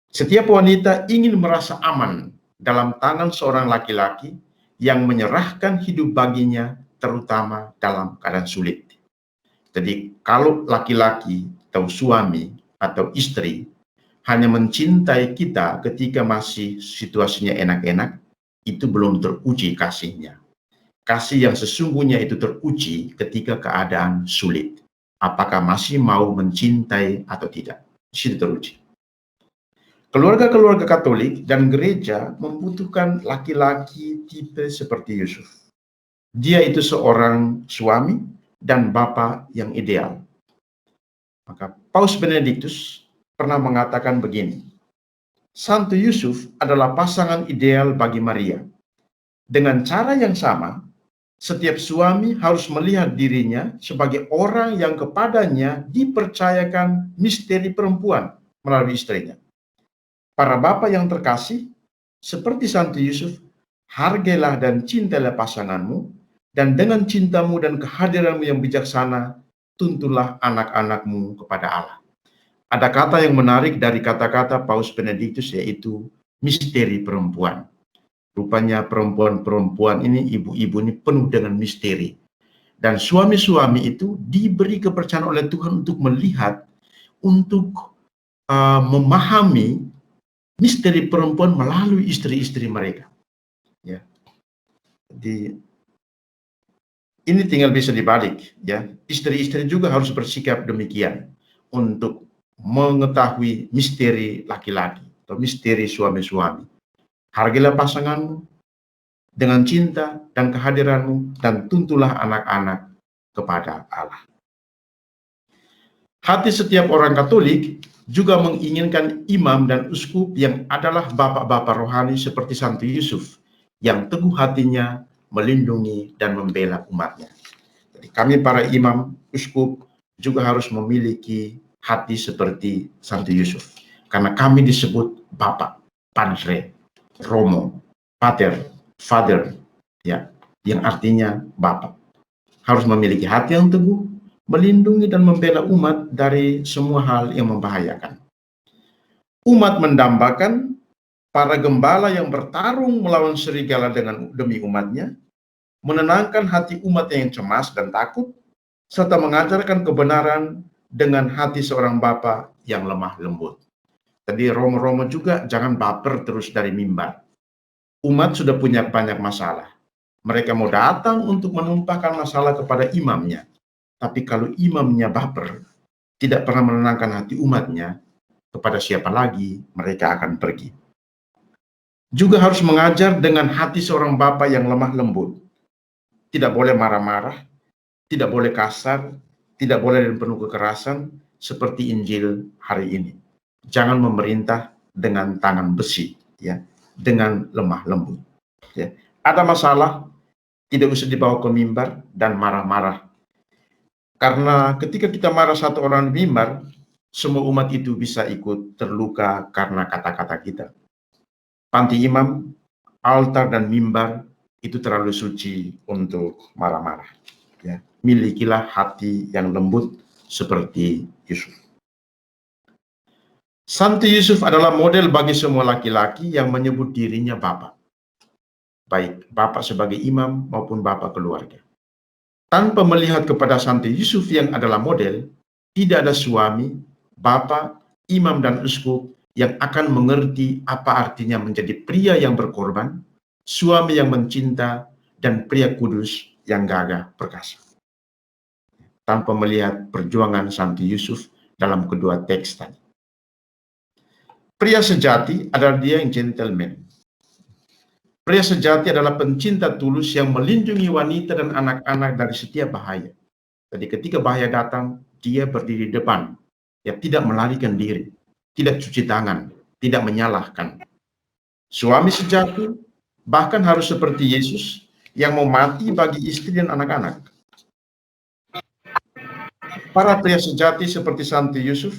Setiap wanita ingin merasa aman dalam tangan seorang laki-laki yang menyerahkan hidup baginya, terutama dalam keadaan sulit. Jadi kalau laki-laki atau suami atau istri hanya mencintai kita ketika masih situasinya enak-enak, itu belum teruji kasihnya. Kasih yang sesungguhnya itu teruji ketika keadaan sulit. Apakah masih mau mencintai atau tidak? Di situ teruji. Keluarga-keluarga Katolik dan gereja membutuhkan laki-laki tipe seperti Yusuf. Dia itu seorang suami dan bapak yang ideal. Maka Paus Benediktus pernah mengatakan begini, Santo Yusuf adalah pasangan ideal bagi Maria. Dengan cara yang sama, setiap suami harus melihat dirinya sebagai orang yang kepadanya dipercayakan misteri perempuan melalui istrinya. Para bapak yang terkasih, seperti Santo Yusuf, hargailah dan cintailah pasanganmu, dan dengan cintamu dan kehadiranmu yang bijaksana, tuntunlah anak-anakmu kepada Allah. Ada kata yang menarik dari kata-kata Paus Benediktus, yaitu misteri perempuan. Rupanya perempuan-perempuan ini, ibu-ibu ini penuh dengan misteri. Dan suami-suami itu diberi kepercayaan oleh Tuhan untuk melihat, untuk memahami misteri perempuan melalui istri-istri mereka. Ya. Jadi ini tinggal bisa dibalik, ya. Istri-istri juga harus bersikap demikian untuk mengetahui misteri laki-laki atau misteri suami-suami. Hargailah pasanganmu dengan cinta dan kehadiranmu, dan tuntunlah anak-anak kepada Allah. Hati setiap orang Katolik juga menginginkan imam dan uskup yang adalah bapak-bapak rohani seperti Santo Yusuf, yang teguh hatinya melindungi dan membela umatnya. Jadi kami para imam, uskup juga harus memiliki hati seperti Santo Yusuf, karena kami disebut bapak, padre, romo, pater, father, ya, yang artinya bapak. Harus memiliki hati yang teguh, melindungi dan membela umat dari semua hal yang membahayakan. Umat mendambakan para gembala yang bertarung melawan serigala demi umatnya, menenangkan hati umat yang cemas dan takut, serta mengajarkan kebenaran dengan hati seorang bapa yang lemah lembut. Tadi romo-romo juga jangan baper terus dari mimbar. Umat sudah punya banyak masalah. Mereka mau datang untuk menumpahkan masalah kepada imamnya. Tapi kalau imamnya baper, tidak pernah menenangkan hati umatnya, kepada siapa lagi mereka akan pergi. Juga harus mengajar dengan hati seorang bapa yang lemah lembut. Tidak boleh marah-marah, tidak boleh kasar, tidak boleh dan penuh kekerasan, seperti Injil hari ini. Jangan memerintah dengan tangan besi, ya, dengan lemah lembut. Ya. Ada masalah, tidak usah dibawa ke mimbar dan marah-marah. Karena ketika kita marah satu orang di mimbar, semua umat itu bisa ikut terluka karena kata-kata kita. Panti imam, altar dan mimbar itu terlalu suci untuk marah-marah. Ya. Milikilah hati yang lembut seperti Yusuf. Santo Yusuf adalah model bagi semua laki-laki yang menyebut dirinya bapak. Baik bapak sebagai imam maupun bapak keluarga. Tanpa melihat kepada Santo Yusuf yang adalah model, tidak ada suami, bapak, imam dan uskup yang akan mengerti apa artinya menjadi pria yang berkorban, suami yang mencinta, dan pria kudus yang gagah perkasa. Tanpa melihat perjuangan Santo Yusuf dalam kedua teks tadi. Pria sejati adalah dia yang gentleman. Pria sejati adalah pencinta tulus yang melindungi wanita dan anak-anak dari setiap bahaya. Jadi ketika bahaya datang, dia berdiri di depan. Ya, tidak melarikan diri, tidak cuci tangan, tidak menyalahkan. Suami sejati bahkan harus seperti Yesus yang mau mati bagi istri dan anak-anak. Para pria sejati seperti Santo Yusuf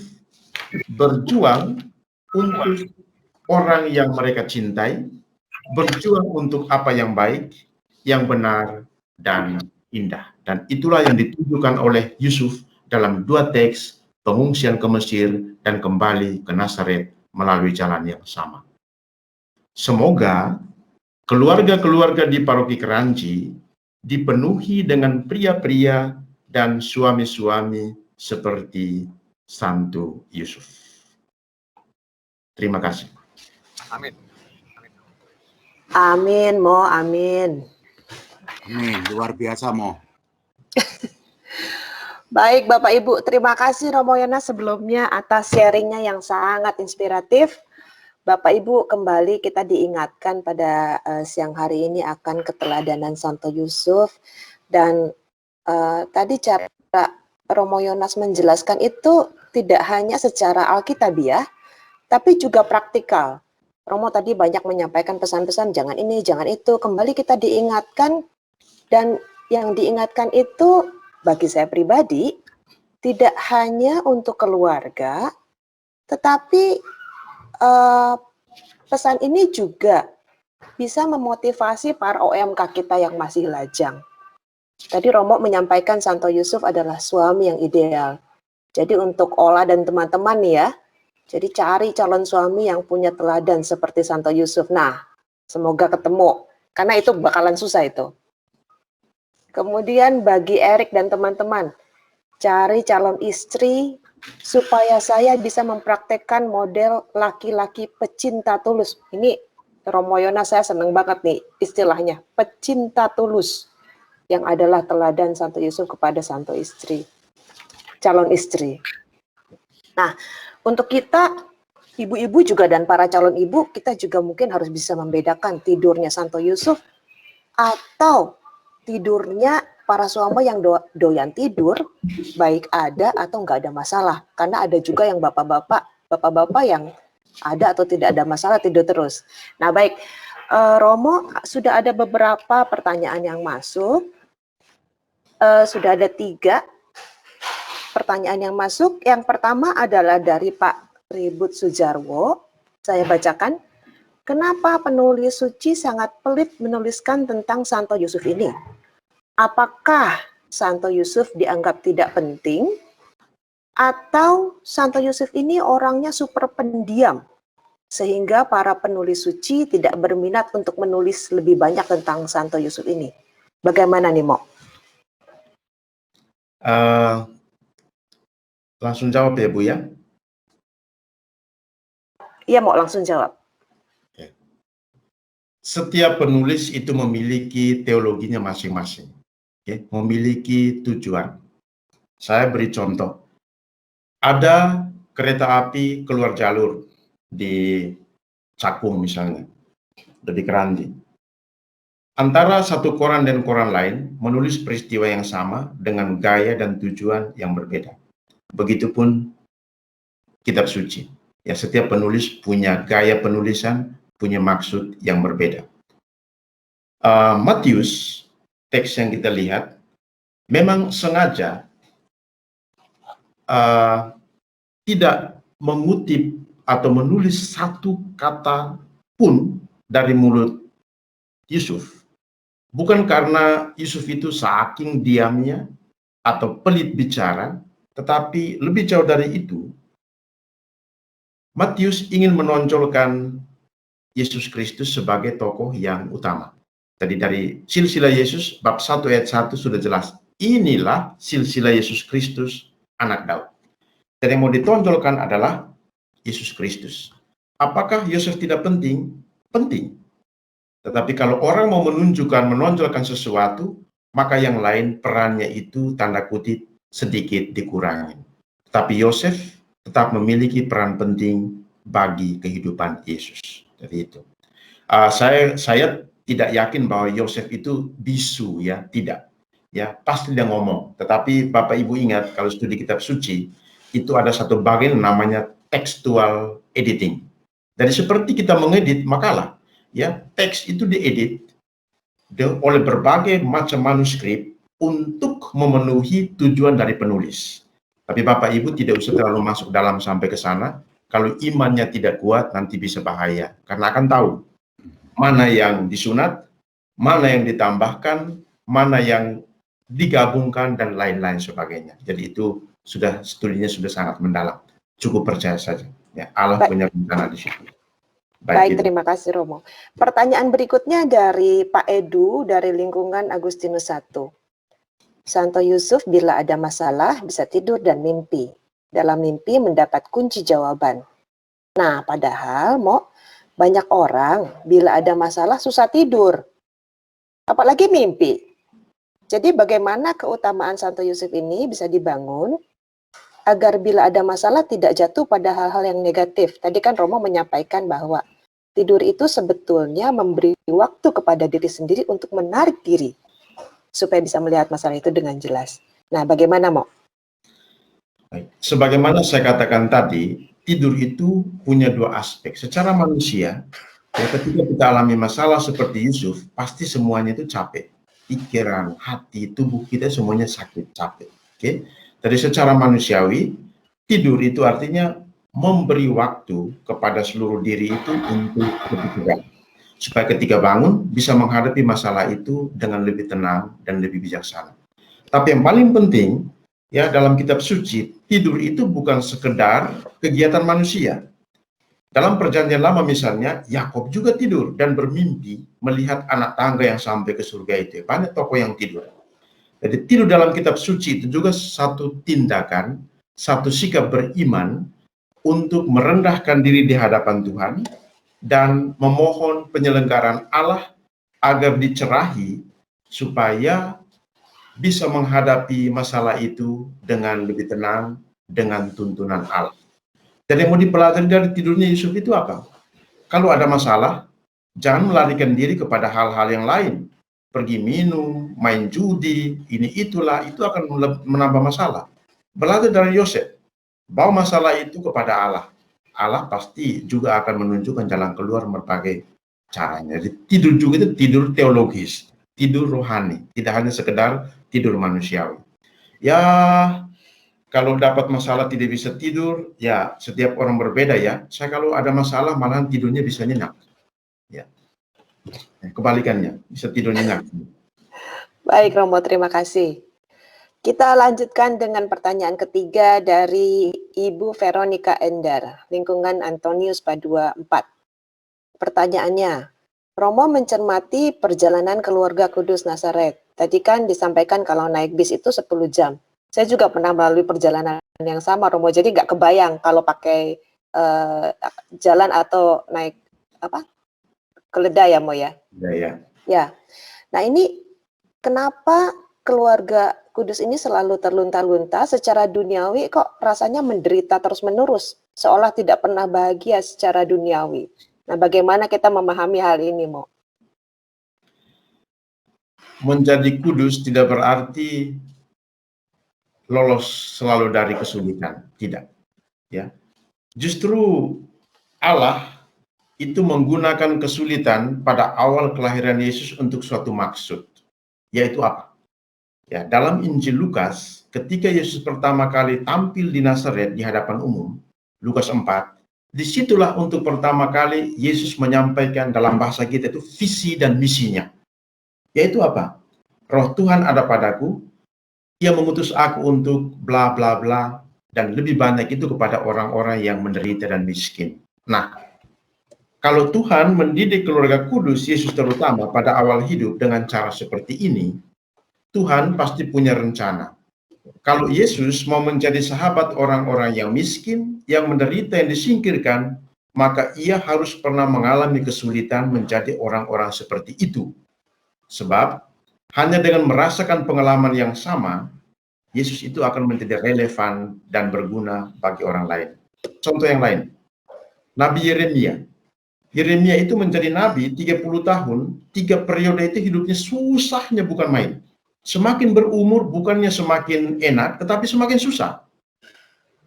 berjuang untuk orang yang mereka cintai, berjuang untuk apa yang baik, yang benar, dan indah. Dan itulah yang ditujukan oleh Yusuf dalam dua teks, pengungsian ke Mesir dan kembali ke Nazaret melalui jalan yang sama. Semoga keluarga-keluarga di Paroki Keranji dipenuhi dengan pria-pria dan suami-suami seperti Santo Yusuf. Terima kasih. Amin. Amin, Mo, amin. Amin, luar biasa, Mo. Baik, Bapak Ibu, terima kasih Romo Yonas sebelumnya atas sharingnya yang sangat inspiratif. Bapak Ibu, kembali kita diingatkan pada siang hari ini akan keteladanan Santo Yusuf. Dan tadi cara Romo Yonas menjelaskan itu tidak hanya secara alkitabiah, tapi juga praktikal. Romo tadi banyak menyampaikan pesan-pesan, jangan ini, jangan itu. Kembali kita diingatkan, dan yang diingatkan itu bagi saya pribadi, tidak hanya untuk keluarga, tetapi pesan ini juga bisa memotivasi para OMK kita yang masih lajang. Tadi Romo menyampaikan Santo Yusuf adalah suami yang ideal. Jadi untuk Ola dan teman-teman nih ya, jadi cari calon suami yang punya teladan seperti Santo Yusuf. Nah, semoga ketemu, karena itu bakalan susah itu. Kemudian bagi Erik dan teman-teman, cari calon istri supaya saya bisa mempraktekkan model laki-laki pecinta tulus. Ini Romo Yonas, saya senang banget nih istilahnya, pecinta tulus, yang adalah teladan Santo Yusuf kepada Santo istri, calon istri. Nah, untuk kita, ibu-ibu juga dan para calon ibu, kita juga mungkin harus bisa membedakan tidurnya Santo Yusuf atau tidurnya para suami yang doyan tidur, baik ada atau nggak ada masalah. Karena ada juga yang bapak-bapak yang ada atau tidak ada masalah tidur terus. Nah baik, Romo, sudah ada beberapa pertanyaan yang masuk. Sudah ada 3 pertanyaan yang masuk. Yang pertama adalah dari Pak Ribut Sujarwo. Saya bacakan. Kenapa penulis suci sangat pelit menuliskan tentang Santo Yusuf ini? Apakah Santo Yusuf dianggap tidak penting? Atau Santo Yusuf ini orangnya super pendiam, sehingga para penulis suci tidak berminat untuk menulis lebih banyak tentang Santo Yusuf ini? Bagaimana nih, Mo? Langsung jawab ya Bu ya. Iya, Mo, langsung jawab. Setiap penulis itu memiliki teologinya masing-masing, memiliki tujuan. Saya beri contoh. Ada kereta api keluar jalur di Cakung misalnya, di Keranji. Antara satu koran dan koran lain menulis peristiwa yang sama dengan gaya dan tujuan yang berbeda. Begitupun kitab suci. Ya, setiap penulis punya gaya penulisan, punya maksud yang berbeda. Matius, teks yang kita lihat, memang sengaja tidak mengutip atau menulis satu kata pun dari mulut Yusuf. Bukan karena Yusuf itu saking diamnya atau pelit bicara, tetapi lebih jauh dari itu, Matius ingin menonjolkan Yesus Kristus sebagai tokoh yang utama. Tadi dari silsilah Yesus, bab 1 ayat 1 sudah jelas. Inilah silsilah Yesus Kristus, anak Daud. Dan yang mau ditonjolkan adalah Yesus Kristus. Apakah Yosef tidak penting? Penting. Tetapi kalau orang mau menonjolkan sesuatu, maka yang lain perannya itu tanda kutip sedikit dikurangi. Tetapi Yosef tetap memiliki peran penting bagi kehidupan Yesus. Jadi itu. Saya tidak yakin bahwa Yosef itu bisu, ya, tidak. Ya, pasti dia ngomong. Tetapi Bapak Ibu ingat, kalau studi kitab suci, itu ada satu bagian namanya textual editing. Jadi seperti kita mengedit makalah, ya, teks itu diedit oleh berbagai macam manuskrip untuk memenuhi tujuan dari penulis. Tapi Bapak Ibu tidak usah terlalu masuk dalam sampai ke sana. Kalau imannya tidak kuat, nanti bisa bahaya. Karena akan tahu mana yang disunat, mana yang ditambahkan, mana yang digabungkan, dan lain-lain sebagainya. Jadi itu studinya sudah sangat mendalam. Cukup percaya saja. Ya, Allah punya rencana di situ. Baik, terima kasih Romo. Pertanyaan berikutnya dari Pak Edu dari lingkungan Agustinus 1. Santo Yusuf bila ada masalah bisa tidur dan mimpi. Dalam mimpi mendapat kunci jawaban. Nah, padahal banyak orang bila ada masalah susah tidur. Apalagi mimpi. Jadi bagaimana keutamaan Santo Yusuf ini bisa dibangun agar bila ada masalah tidak jatuh pada hal-hal yang negatif. Tadi kan Romo menyampaikan bahwa tidur itu sebetulnya memberi waktu kepada diri sendiri untuk menarik diri supaya bisa melihat masalah itu dengan jelas. Nah, bagaimana, Mo? Baik. Sebagaimana saya katakan tadi, tidur itu punya dua aspek. Secara manusia, ya, ketika kita alami masalah seperti Yusuf, pasti semuanya itu capek. Pikiran, hati, tubuh kita semuanya sakit, capek. Oke? Jadi secara manusiawi, tidur itu artinya memberi waktu kepada seluruh diri itu untuk berpikir. Supaya ketika bangun, bisa menghadapi masalah itu dengan lebih tenang dan lebih bijaksana. Tapi yang paling penting, ya, dalam kitab suci, tidur itu bukan sekedar kegiatan manusia. Dalam perjanjian lama misalnya, Yakub juga tidur dan bermimpi melihat anak tangga yang sampai ke surga itu. Banyak tokoh yang tidur. Jadi tidur dalam kitab suci itu juga satu tindakan, satu sikap beriman untuk merendahkan diri di hadapan Tuhan dan memohon penyelenggaraan Allah agar dicerahi supaya bisa menghadapi masalah itu dengan lebih tenang, dengan tuntunan Allah. Jadi yang mau dipelajari dari tidurnya Yusuf itu apa? Kalau ada masalah, jangan melarikan diri kepada hal-hal yang lain. Pergi minum, main judi, ini itulah, itu akan menambah masalah. Belajar dari Yosef, bawa masalah itu kepada Allah. Allah pasti juga akan menunjukkan jalan keluar berbagai caranya. Jadi tidur juga itu tidur teologis, tidur rohani, tidak hanya sekedar tidur manusiawi. Ya, kalau dapat masalah tidak bisa tidur, ya setiap orang berbeda ya. Saya kalau ada masalah malahan tidurnya bisa nyenyak. Ya. Kebalikannya, bisa tidur nyenyak. Baik Romo, terima kasih. Kita lanjutkan dengan pertanyaan ketiga dari Ibu Veronica Endar, lingkungan Antonius Padua 4. Pertanyaannya, Romo mencermati perjalanan keluarga Kudus Nazaret. Tadi kan disampaikan kalau naik bis itu 10 jam. Saya juga pernah melalui perjalanan yang sama, Romo. Jadi nggak kebayang kalau pakai jalan atau naik keledai ya, Mo ya? Ya. Nah ini kenapa keluarga Kudus ini selalu terlunta-lunta secara duniawi kok rasanya menderita terus-menerus, seolah tidak pernah bahagia secara duniawi. Nah, bagaimana kita memahami hal ini, Mo? Menjadi kudus tidak berarti lolos selalu dari kesulitan, tidak. Ya, justru Allah itu menggunakan kesulitan pada awal kelahiran Yesus untuk suatu maksud, yaitu apa? Ya, dalam Injil Lukas, ketika Yesus pertama kali tampil di Nazaret di hadapan umum, Lukas 4, disitulah untuk pertama kali Yesus menyampaikan dalam bahasa kita itu visi dan misinya. Yaitu apa? Roh Tuhan ada padaku, Ia mengutus aku untuk bla bla bla, dan lebih banyak itu kepada orang-orang yang menderita dan miskin. Nah, kalau Tuhan mendidik keluarga kudus, Yesus terutama pada awal hidup dengan cara seperti ini, Tuhan pasti punya rencana. Kalau Yesus mau menjadi sahabat orang-orang yang miskin, yang menderita, yang disingkirkan, maka ia harus pernah mengalami kesulitan menjadi orang-orang seperti itu. Sebab hanya dengan merasakan pengalaman yang sama, Yesus itu akan menjadi relevan dan berguna bagi orang lain. Contoh yang lain, Nabi Yeremia. Yeremia itu menjadi nabi 30 tahun, 3 periode itu hidupnya susahnya bukan main. Semakin berumur bukannya semakin enak, tetapi semakin susah.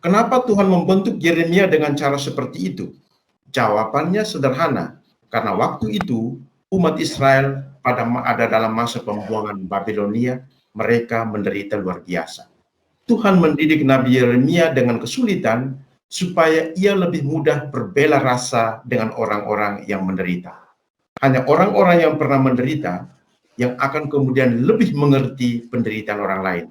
Kenapa Tuhan membentuk Yeremia dengan cara seperti itu? Jawabannya sederhana, karena waktu itu umat Israel ada dalam masa pembuangan Babilonia, mereka menderita luar biasa. Tuhan mendidik Nabi Yeremia dengan kesulitan supaya ia lebih mudah berbela rasa dengan orang-orang yang menderita. Hanya orang-orang yang pernah menderita yang akan kemudian lebih mengerti penderitaan orang lain.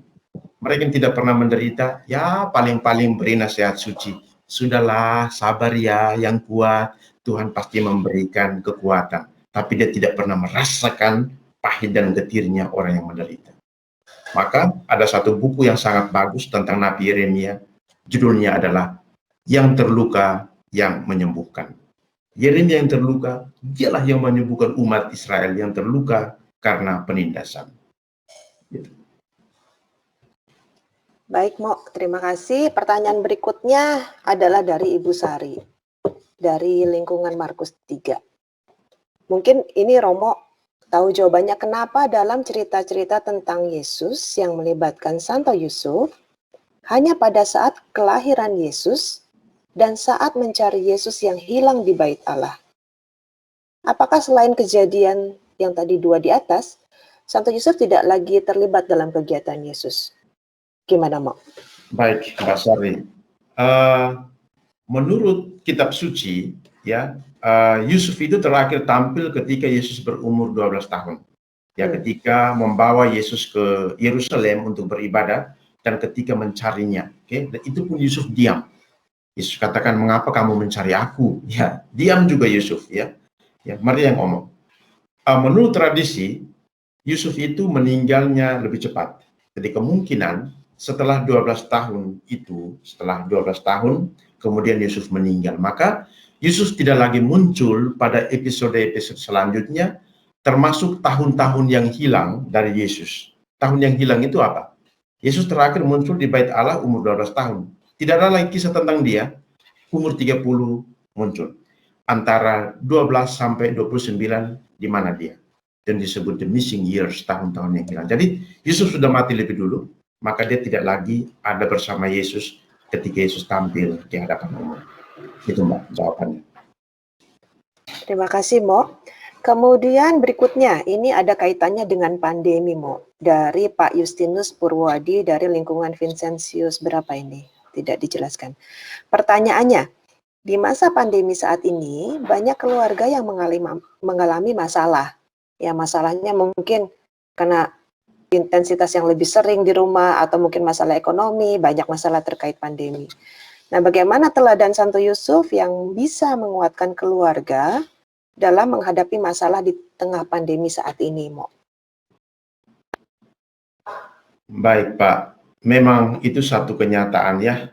Mereka yang tidak pernah menderita, ya paling-paling beri nasihat suci. Sudahlah, sabar ya, yang kuat, Tuhan pasti memberikan kekuatan. Tapi dia tidak pernah merasakan pahit dan getirnya orang yang menderita. Maka ada satu buku yang sangat bagus tentang Nabi Yeremia, judulnya adalah Yang Terluka yang Menyembuhkan. Yeremia yang terluka, dialah yang menyembuhkan umat Israel yang terluka karena penindasan. Gitu. Baik, Mo, terima kasih. Pertanyaan berikutnya adalah dari Ibu Sari, dari lingkungan Markus 3. Mungkin ini Romo tahu jawabannya, kenapa dalam cerita-cerita tentang Yesus yang melibatkan Santo Yusuf, hanya pada saat kelahiran Yesus dan saat mencari Yesus yang hilang di bait Allah. Apakah selain kejadian yang tadi 2 di atas, Santo Yusuf tidak lagi terlibat dalam kegiatan Yesus? Gimana, Mo? Baik, Mbak Sari. Menurut kitab suci, ya, Yusuf itu terakhir tampil ketika Yesus berumur 12 tahun. Ya, ketika membawa Yesus ke Yerusalem untuk beribadah dan ketika mencarinya. Oke, dan itu pun Yusuf diam. Yesus katakan, "Mengapa kamu mencari aku?" Ya, diam juga Yusuf, ya. Ya, Maria yang ngomong. Menurut tradisi, Yusuf itu meninggalnya lebih cepat. Jadi kemungkinan setelah 12 tahun itu, setelah 12 tahun, kemudian Yusuf meninggal. Maka Yusuf tidak lagi muncul pada episode-episode selanjutnya, termasuk tahun-tahun yang hilang dari Yesus. Tahun yang hilang itu apa? Yesus terakhir muncul di bait Allah umur 12 tahun. Tidak ada lagi kisah tentang dia, umur 30 muncul. Antara 12 sampai 29, di mana dia? Dan disebut the missing years, tahun-tahun yang hilang. Jadi Yusuf sudah mati lebih dulu, maka dia tidak lagi ada bersama Yesus ketika Yesus tampil di hadapan umum. Itu Mbak jawabannya. Terima kasih, Mo. Kemudian berikutnya, ini ada kaitannya dengan pandemi, Mo. Dari Pak Justinus Purwadi dari lingkungan Vincentius, berapa ini? Tidak dijelaskan. Pertanyaannya, di masa pandemi saat ini, banyak keluarga yang mengalami masalah. Ya, masalahnya mungkin karena intensitas yang lebih sering di rumah, atau mungkin masalah ekonomi, banyak masalah terkait pandemi. Nah, bagaimana teladan Santo Yusuf yang bisa menguatkan keluarga dalam menghadapi masalah di tengah pandemi saat ini, Mo? Baik, Pak. Memang itu satu kenyataan ya.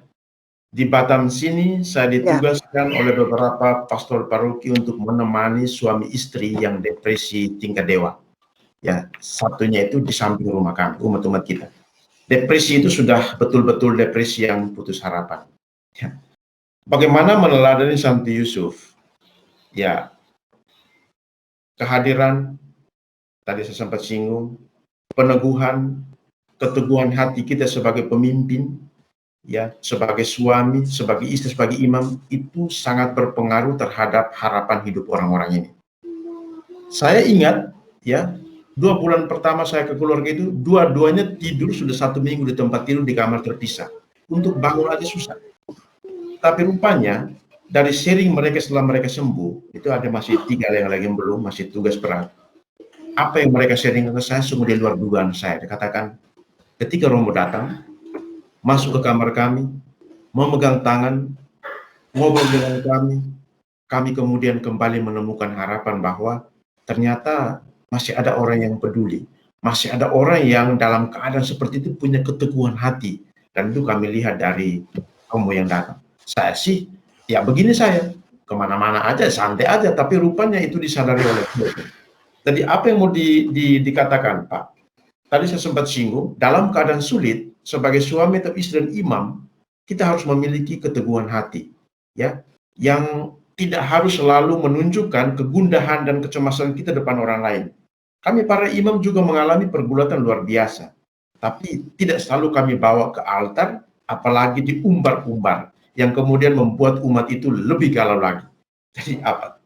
Di Batam sini saya ditugaskan oleh beberapa pastor paroki untuk menemani suami istri yang depresi tingkat dewa. Ya, satunya itu di samping rumah kami, umat-umat kita. Depresi itu sudah betul-betul depresi yang putus harapan. Ya. Bagaimana meneladani Santo Yusuf? Ya, kehadiran, tadi saya sempat singgung, peneguhan, keteguhan hati kita sebagai pemimpin, ya, sebagai suami, sebagai istri, sebagai imam, itu sangat berpengaruh terhadap harapan hidup orang-orang ini. Saya ingat, ya, 2 bulan pertama saya ke keluarga itu, dua-duanya tidur sudah 1 minggu di tempat tidur di kamar terpisah. Untuk bangun aja susah. Tapi rupanya, dari sharing mereka setelah mereka sembuh, itu ada masih 3 yang lagi belum, masih tugas berat. Apa yang mereka sharing ke saya sungguh di luar dugaan saya. Dikatakan, ketika Romo datang, masuk ke kamar kami, memegang tangan, ngobrol dengan kami kemudian kembali menemukan harapan bahwa ternyata masih ada orang yang peduli, masih ada orang yang dalam keadaan seperti itu punya keteguhan hati, dan itu kami lihat dari romo yang datang. Saya sih, ya begini saya, kemana-mana aja, santai aja, tapi rupanya itu disadari oleh Tuhan. Jadi apa yang mau dikatakan, Pak? Tadi saya sempat singgung, dalam keadaan sulit, sebagai suami atau istri dan imam, kita harus memiliki keteguhan hati, ya, yang tidak harus selalu menunjukkan kegundahan dan kecemasan kita depan orang lain. Kami para imam juga mengalami pergulatan luar biasa, tapi tidak selalu kami bawa ke altar, apalagi diumbar-umbar, yang kemudian membuat umat itu lebih galau lagi. Jadi apa?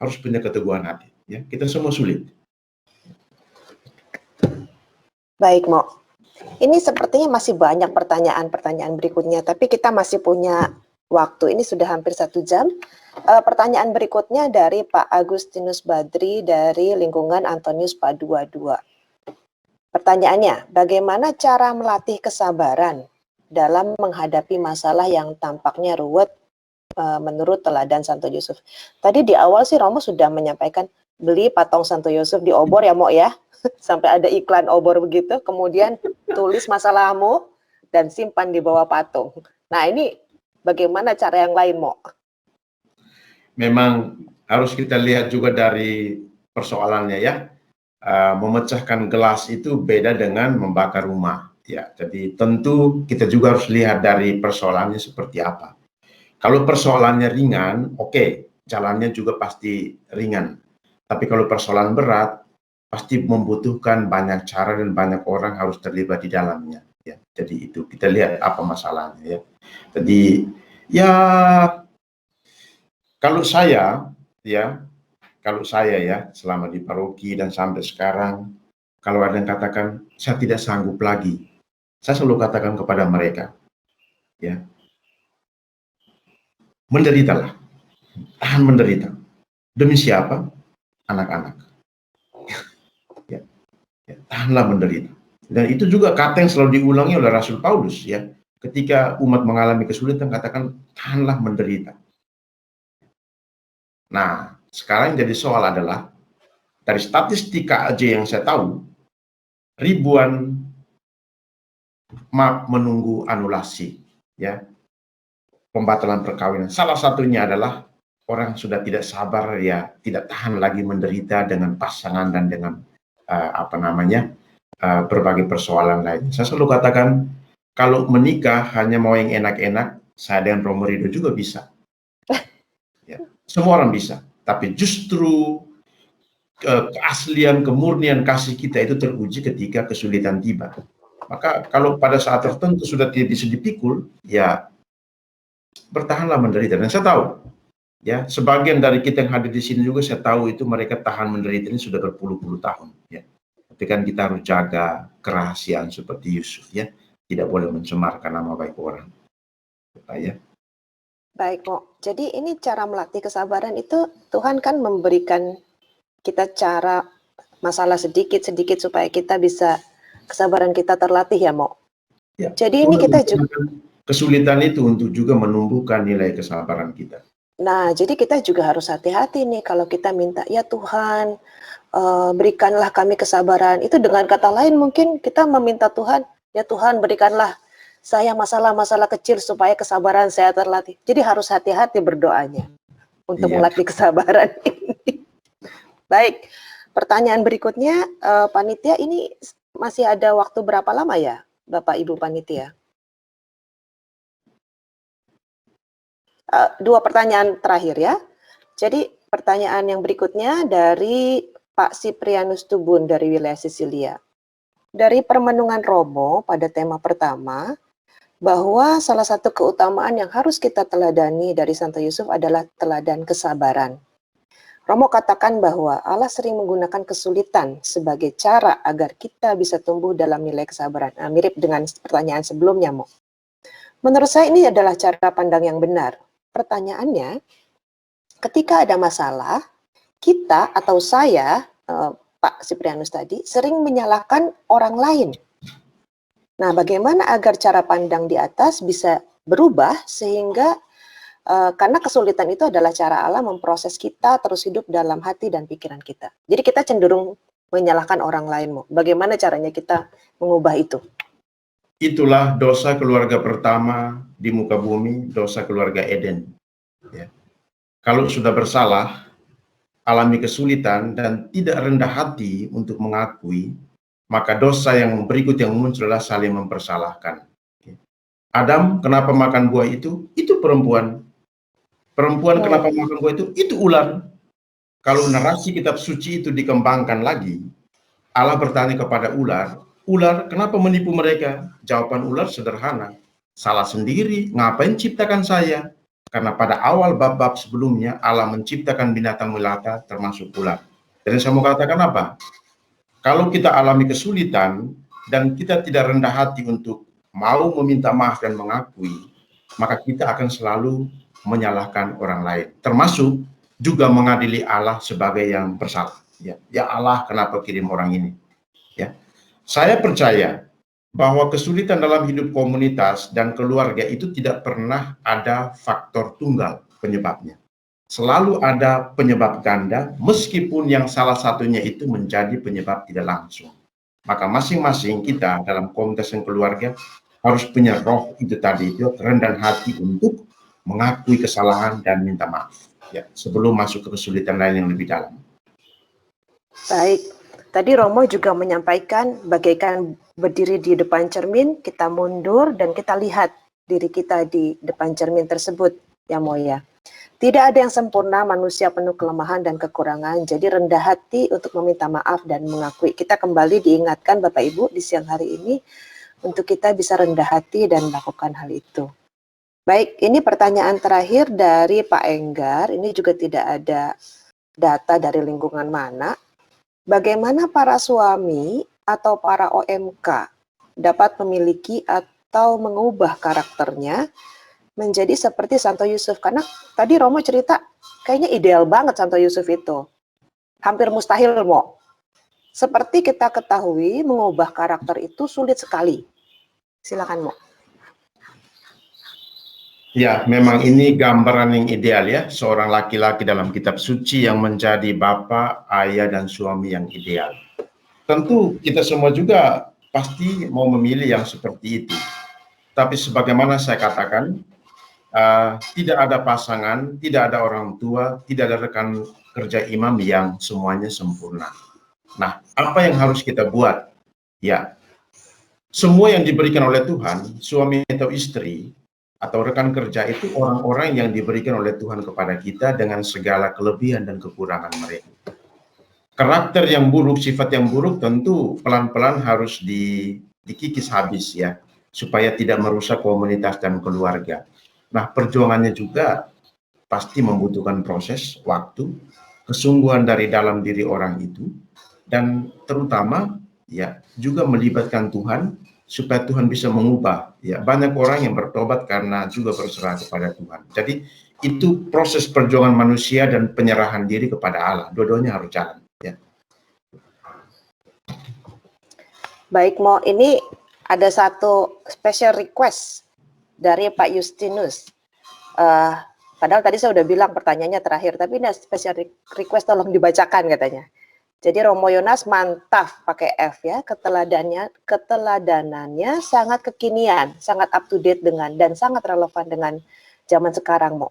Harus punya keteguhan hati. Ya, kita semua sulit. Baik, Mo. Ini sepertinya masih banyak pertanyaan-pertanyaan berikutnya, tapi kita masih punya waktu. Ini sudah hampir 1 jam. Pertanyaan berikutnya dari Pak Agustinus Badri dari lingkungan Antonius Padua II. Pertanyaannya, bagaimana cara melatih kesabaran dalam menghadapi masalah yang tampaknya ruwet menurut teladan Santo Yusuf? Tadi di awal sih Romo sudah menyampaikan beli patung Santo Yusuf di obor ya, Mo ya. Sampai ada iklan obor begitu, kemudian tulis masalahmu dan simpan di bawah patung. Nah, ini bagaimana cara yang lain, Mo? Memang harus kita lihat juga dari persoalannya ya. Memecahkan gelas itu beda dengan membakar rumah. Ya, jadi tentu kita juga harus lihat dari persoalannya seperti apa. Kalau persoalannya ringan, oke, jalannya juga pasti ringan. Tapi kalau persoalan berat, pasti membutuhkan banyak cara dan banyak orang harus terlibat di dalamnya. Ya, jadi itu kita lihat apa masalahnya ya. Jadi ya kalau saya ya selama di paroki dan sampai sekarang, kalau ada yang katakan saya tidak sanggup lagi, saya selalu katakan kepada mereka, ya, menderitalah, tahan menderita. Demi siapa? Anak-anak. Ya, tahanlah menderita. Dan itu juga kata yang selalu diulangi oleh Rasul Paulus ya. Ketika umat mengalami kesulitan, katakan tahanlah menderita. Nah, sekarang yang jadi soal adalah dari statistik KAJ yang saya tahu, ribuan menunggu anulasi, ya, pembatalan perkawinan. Salah satunya adalah orang sudah tidak sabar, ya, tidak tahan lagi menderita dengan pasangan dan dengan berbagai persoalan lain. Saya selalu katakan, kalau menikah hanya mau yang enak-enak, saya dan Romo Rido juga bisa. Ya, semua orang bisa, tapi justru keaslian, kemurnian kasih kita itu teruji ketika kesulitan tiba. Maka kalau pada saat tertentu sudah tidak bisa dipikul, ya bertahanlah menderita. Dan saya tahu, ya, sebagian dari kita yang hadir di sini juga saya tahu itu mereka tahan menderita ini sudah berpuluh-puluh tahun. Ya. Tapi kan kita harus jaga kerahasiaan seperti Yusuf, ya, tidak boleh mencemarkan nama baik orang. Ya. Baik, Mo. Jadi ini cara melatih kesabaran itu Tuhan kan memberikan kita cara masalah sedikit-sedikit supaya kita bisa kesabaran kita terlatih ya, Mo. Ya. Jadi ini kita juga kesulitan itu untuk juga menumbuhkan nilai kesabaran kita. Nah, jadi kita juga harus hati-hati nih kalau kita minta, ya Tuhan, berikanlah kami kesabaran. Itu dengan kata lain mungkin kita meminta Tuhan, ya Tuhan berikanlah saya masalah-masalah kecil supaya kesabaran saya terlatih. Jadi harus hati-hati berdoanya untuk melatih kesabaran ini. Baik, pertanyaan berikutnya, panitia ini masih ada waktu berapa lama ya, Bapak Ibu panitia? 2 pertanyaan terakhir ya. Jadi pertanyaan yang berikutnya dari Pak Siprianus Tubun dari wilayah Sisilia. Dari permenungan Romo pada tema pertama, bahwa salah satu keutamaan yang harus kita teladani dari Santo Yusuf adalah teladan kesabaran. Romo katakan bahwa Allah sering menggunakan kesulitan sebagai cara agar kita bisa tumbuh dalam nilai kesabaran. Nah, mirip dengan pertanyaan sebelumnya, Mo. Menurut saya ini adalah cara pandang yang benar. Pertanyaannya, ketika ada masalah, kita atau saya, Pak Siprianus tadi, sering menyalahkan orang lain. Nah, bagaimana agar cara pandang di atas bisa berubah sehingga karena kesulitan itu adalah cara Allah memproses kita terus hidup dalam hati dan pikiran kita. Jadi kita cenderung menyalahkan orang lain. Bagaimana caranya kita mengubah itu? Itulah dosa keluarga pertama di muka bumi, dosa keluarga Eden. Ya. Kalau sudah bersalah, alami kesulitan dan tidak rendah hati untuk mengakui, maka dosa yang berikut yang muncul adalah saling mempersalahkan. Adam kenapa makan buah itu? Itu perempuan. Perempuan kenapa makan buah itu? Itu ular. Kalau narasi kitab suci itu dikembangkan lagi, Allah bertanya kepada ular, ular kenapa menipu mereka? Jawaban ular sederhana, salah sendiri, ngapain ciptakan saya? Karena pada awal bab-bab sebelumnya Allah menciptakan binatang melata termasuk ular. Jadi saya mau katakan apa? Kalau kita alami kesulitan dan kita tidak rendah hati untuk mau meminta maaf dan mengakui, maka kita akan selalu menyalahkan orang lain, termasuk juga mengadili Allah sebagai yang bersalah. Ya Allah, kenapa kirim orang ini? Ya, saya percaya bahwa kesulitan dalam hidup komunitas dan keluarga itu tidak pernah ada faktor tunggal penyebabnya. Selalu ada penyebab ganda, meskipun yang salah satunya itu menjadi penyebab tidak langsung. Maka masing-masing kita dalam komunitas dan keluarga harus punya roh itu tadi, itu kerendahan hati untuk mengakui kesalahan dan minta maaf. Ya, sebelum masuk ke kesulitan lain yang lebih dalam. Baik, tadi Romo juga menyampaikan bagaikan berdiri di depan cermin, kita mundur dan kita lihat diri kita di depan cermin tersebut, ya Moya. Tidak ada yang sempurna, manusia penuh kelemahan dan kekurangan, jadi rendah hati untuk meminta maaf dan mengakui. Kita kembali diingatkan Bapak Ibu di siang hari ini untuk kita bisa rendah hati dan melakukan hal itu. Baik, ini pertanyaan terakhir dari Pak Enggar, ini juga tidak ada data dari lingkungan mana. Bagaimana para suami atau para OMK dapat memiliki atau mengubah karakternya menjadi seperti Santo Yusuf? Karena tadi Romo cerita kayaknya ideal banget Santo Yusuf itu. Hampir mustahil, Mo. Seperti kita ketahui, mengubah karakter itu sulit sekali. Silakan, Mo. Ya, memang ini gambaran yang ideal ya, seorang laki-laki dalam kitab suci yang menjadi bapak, ayah, dan suami yang ideal. Tentu kita semua juga pasti mau memilih yang seperti itu. Tapi sebagaimana saya katakan, tidak ada pasangan, tidak ada orang tua, tidak ada rekan kerja imam yang semuanya sempurna. Nah, apa yang harus kita buat? Ya, semua yang diberikan oleh Tuhan, suami atau istri, atau rekan kerja itu orang-orang yang diberikan oleh Tuhan kepada kita dengan segala kelebihan dan kekurangan mereka. Karakter yang buruk, sifat yang buruk tentu pelan-pelan harus dikikis habis ya, supaya tidak merusak komunitas dan keluarga. Nah, perjuangannya juga pasti membutuhkan proses, waktu, kesungguhan dari dalam diri orang itu, dan terutama ya juga melibatkan Tuhan supaya Tuhan bisa mengubah. Ya, banyak orang yang bertobat karena juga berserah kepada Tuhan. Jadi itu proses perjuangan manusia dan penyerahan diri kepada Allah. Dua-duanya harus jalan. Ya. Baik, Mo, ini ada satu special request dari Pak Justinus. Padahal tadi saya udah bilang pertanyaannya terakhir, tapi ini special request tolong dibacakan katanya. Jadi Romo Yonas mantap pakai F ya, keteladanannya sangat kekinian, sangat up to date dengan dan sangat relevan dengan zaman sekarang, Mo.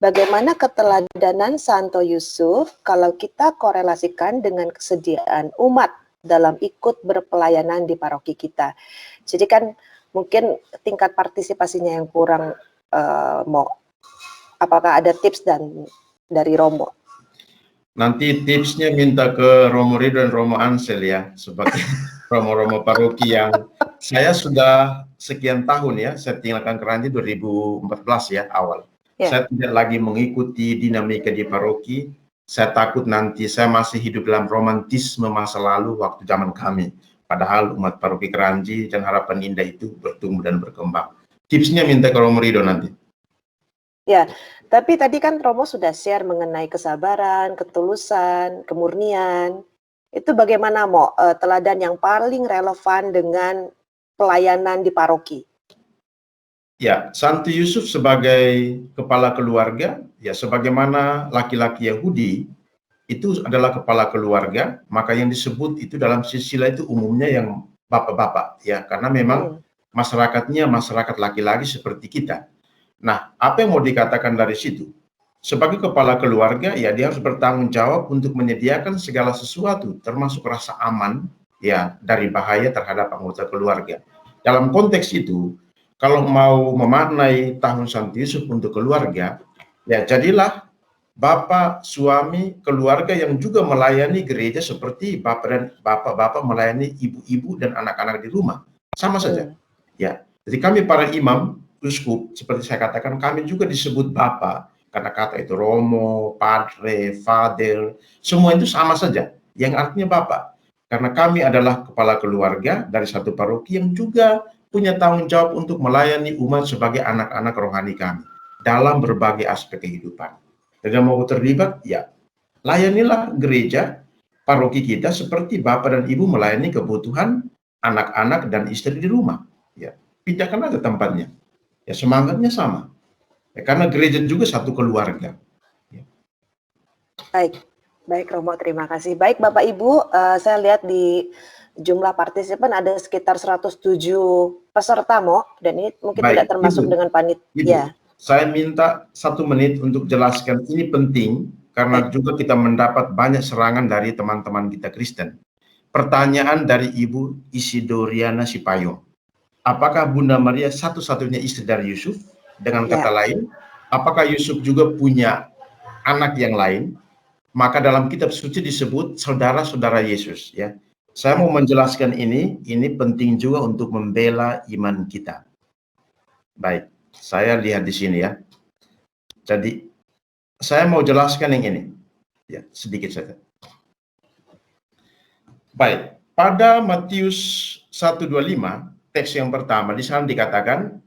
Bagaimana keteladanan Santo Yusuf kalau kita korelasikan dengan kesediaan umat dalam ikut berpelayanan di paroki kita? Jadi kan mungkin tingkat partisipasinya yang kurang, Mo. Apakah ada tips dari Romo? Nanti tipsnya minta ke Romo Rido dan Romo Ansel ya, sebagai Romo-Romo paroki yang saya sudah sekian tahun ya, saya tinggalkan Keranji 2014 ya awal. Yeah. Saya tidak lagi mengikuti dinamika di paroki, saya takut nanti saya masih hidup dalam romantisme masa lalu waktu zaman kami. Padahal umat paroki Keranji dan Harapan Indah itu bertumbuh dan berkembang. Tipsnya minta ke Romo Rido nanti. Ya, tapi tadi kan Romo sudah share mengenai kesabaran, ketulusan, kemurnian. Itu bagaimana, Mo, teladan yang paling relevan dengan pelayanan di paroki? Ya, Santo Yusuf sebagai kepala keluarga, ya sebagaimana laki-laki Yahudi itu adalah kepala keluarga, maka yang disebut itu dalam silsilah itu umumnya yang bapak-bapak, ya, karena memang masyarakatnya masyarakat laki-laki seperti kita. Nah, apa yang mau dikatakan dari situ? Sebagai kepala keluarga, ya dia harus bertanggung jawab untuk menyediakan segala sesuatu, termasuk rasa aman, ya, dari bahaya terhadap anggota keluarga. Dalam konteks itu, kalau mau memaknai tahun Santo Yusuf untuk keluarga, ya jadilah bapak, suami, keluarga yang juga melayani gereja seperti bapak dan bapak-bapak melayani ibu-ibu dan anak-anak di rumah. Sama saja. Ya. Jadi kami para imam, uskup, seperti saya katakan, kami juga disebut bapak karena kata itu romo, padre, father, semua itu sama saja. Yang artinya bapak. Karena kami adalah kepala keluarga dari satu paroki yang juga punya tanggung jawab untuk melayani umat sebagai anak-anak rohani kami dalam berbagai aspek kehidupan. Dan mau terlibat, ya layanilah gereja, paroki kita seperti bapak dan ibu melayani kebutuhan anak-anak dan istri di rumah. Ya, pindahkan aja tempatnya. Ya, semangatnya sama. Ya, karena gereja juga satu keluarga. Ya. Baik Romo, terima kasih. Baik Bapak Ibu, saya lihat di jumlah partisipan ada sekitar 107 peserta, Mo, dan ini mungkin tidak termasuk dengan panitia. Saya minta 1 menit untuk jelaskan, ini penting karena juga kita mendapat banyak serangan dari teman-teman kita Kristen. Pertanyaan dari Ibu Isidoriana Sipayung. Apakah Bunda Maria satu-satunya istri dari Yusuf? Dengan kata lain, apakah Yusuf juga punya anak yang lain? Maka dalam kitab suci disebut saudara-saudara Yesus, ya. Saya mau menjelaskan ini penting juga untuk membela iman kita. Baik, saya lihat di sini ya. Jadi saya mau jelaskan yang ini. Ya, sedikit saja. Baik, pada Matius 1:25, teks yang pertama di sana dikatakan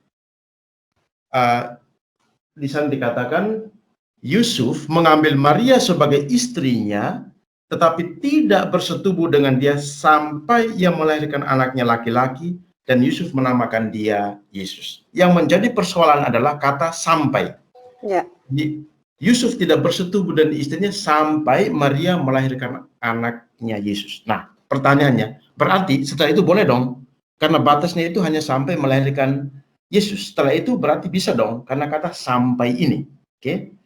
Yusuf mengambil Maria sebagai istrinya, tetapi tidak bersetubuh dengan dia sampai ia melahirkan anaknya laki-laki, dan Yusuf menamakan dia Yesus. Yang menjadi persoalan adalah kata sampai. Ya. Yusuf tidak bersetubuh dengan istrinya sampai Maria melahirkan anaknya Yesus. Nah, pertanyaannya, berarti setelah itu boleh dong? Karena batasnya itu hanya sampai melahirkan Yesus. Setelah itu berarti bisa dong, karena kata sampai ini. Oke?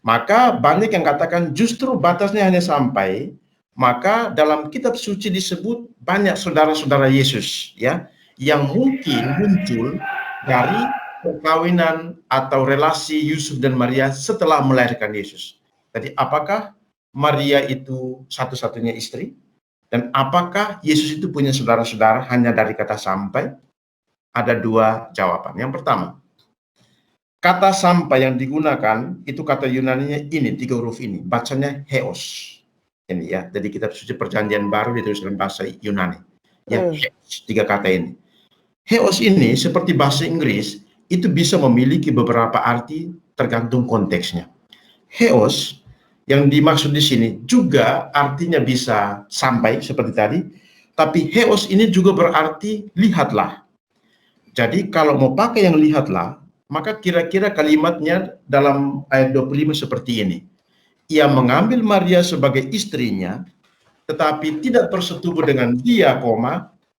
Maka banyak yang katakan justru batasnya hanya sampai, maka dalam kitab suci disebut banyak saudara-saudara Yesus, ya, yang mungkin muncul dari perkawinan atau relasi Yusuf dan Maria setelah melahirkan Yesus. Jadi apakah Maria itu satu-satunya istri? Dan apakah Yesus itu punya saudara-saudara hanya dari kata sampai? Ada 2 jawaban. Yang pertama, kata sampai yang digunakan itu kata Yunaninya ini, 3 huruf ini, bacanya heos. Ini ya, jadi kitab suci Perjanjian Baru ditulis dalam bahasa Yunani. Ya, heos, 3 kata ini. Heos ini seperti bahasa Inggris itu bisa memiliki beberapa arti tergantung konteksnya. Heos yang dimaksud di sini juga artinya bisa sampai seperti tadi, tapi heos ini juga berarti lihatlah. Jadi kalau mau pakai yang lihatlah, maka kira-kira kalimatnya dalam ayat 25 seperti ini. Ia mengambil Maria sebagai istrinya, tetapi tidak bersetubuh dengan dia,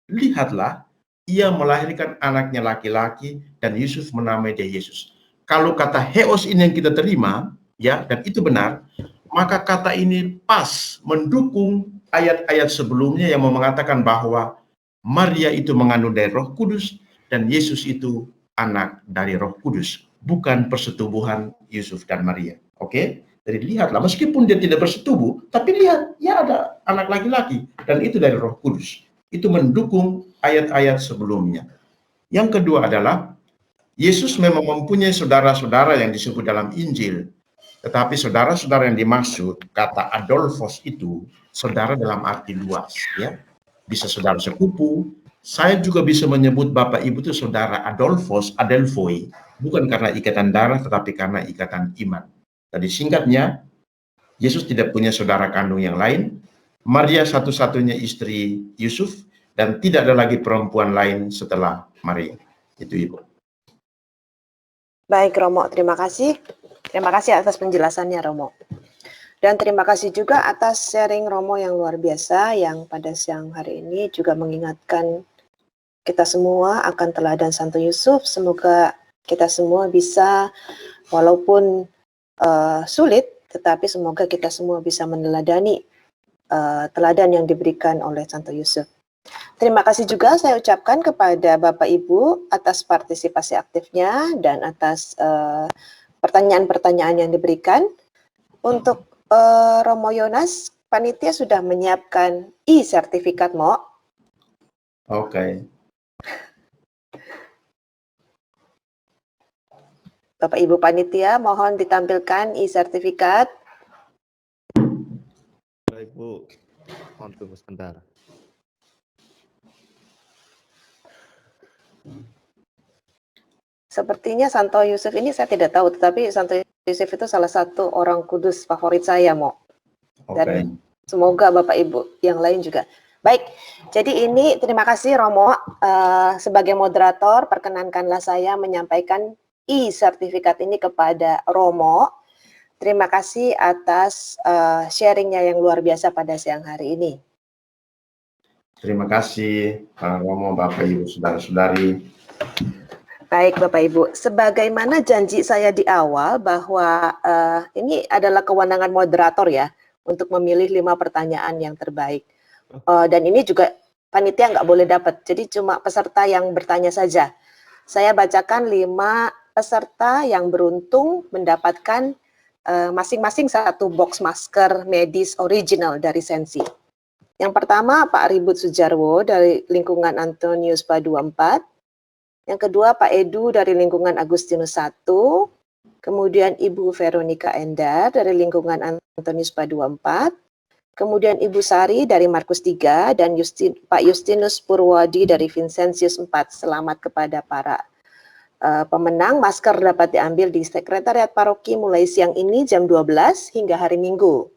lihatlah, ia melahirkan anaknya laki-laki dan Yusuf menamai dia Yesus. Kalau kata heos ini yang kita terima, ya, dan itu benar, maka kata ini pas mendukung ayat-ayat sebelumnya yang mengatakan bahwa Maria itu mengandung dari Roh Kudus dan Yesus itu anak dari Roh Kudus, bukan persetubuhan Yusuf dan Maria. Oke? Jadi lihatlah, meskipun dia tidak bersetubuh, tapi lihat, ya ada anak laki-laki dan itu dari Roh Kudus. Itu mendukung ayat-ayat sebelumnya. Yang kedua adalah Yesus memang mempunyai saudara-saudara yang disebut dalam Injil, tetapi saudara-saudara yang dimaksud kata Adolphos itu saudara dalam arti luas, ya. Bisa saudara sepupu. Saya juga bisa menyebut Bapak Ibu itu saudara Adolphos, Adelphoi, bukan karena ikatan darah tetapi karena ikatan iman. Tadi singkatnya, Yesus tidak punya saudara kandung yang lain, Maria satu-satunya istri Yusuf, dan tidak ada lagi perempuan lain setelah Maria. Itu Ibu. Baik Romo, terima kasih. Terima kasih atas penjelasannya Romo. Dan terima kasih juga atas sharing Romo yang luar biasa yang pada siang hari ini juga mengingatkan kita semua akan teladan Santo Yusuf. Semoga kita semua bisa walaupun sulit, tetapi semoga kita semua bisa meneladani teladan yang diberikan oleh Santo Yusuf. Terima kasih juga saya ucapkan kepada Bapak Ibu atas partisipasi aktifnya dan atas pertanyaan-pertanyaan yang diberikan. Untuk Romo Yonas, panitia sudah menyiapkan e-sertifikat, Mo. Oke. Bapak Ibu panitia, mohon ditampilkan e-sertifikat. Baik Bu, mohon tunggu sebentar. Sepertinya Santo Yusuf ini saya tidak tahu, tetapi Santo Yusuf itu salah satu orang kudus favorit saya, Mo. Dan semoga Bapak Ibu yang lain juga. Baik, jadi ini terima kasih Romo. Sebagai moderator, perkenankanlah saya menyampaikan e-sertifikat ini kepada Romo. Terima kasih atas sharingnya yang luar biasa pada siang hari ini. Terima kasih Pak Romo, Bapak Ibu, saudara-saudari. Baik Bapak Ibu, sebagaimana janji saya di awal bahwa ini adalah kewenangan moderator ya untuk memilih 5 pertanyaan yang terbaik. Dan ini juga panitia nggak boleh dapat, jadi cuma peserta yang bertanya saja. Saya bacakan 5 peserta yang beruntung mendapatkan masing-masing 1 box masker medis original dari Sensi. Yang pertama Pak Ribut Sujarwo dari lingkungan Antonius Padua 4. Yang kedua Pak Edu dari lingkungan Agustinus 1, kemudian Ibu Veronica Endar dari lingkungan Antonius Padua 4, kemudian Ibu Sari dari Markus 3, dan Pak Justinus Purwadi dari Vincentius 4. Selamat kepada para pemenang. Masker dapat diambil di Sekretariat Paroki mulai siang ini jam 12 hingga hari Minggu.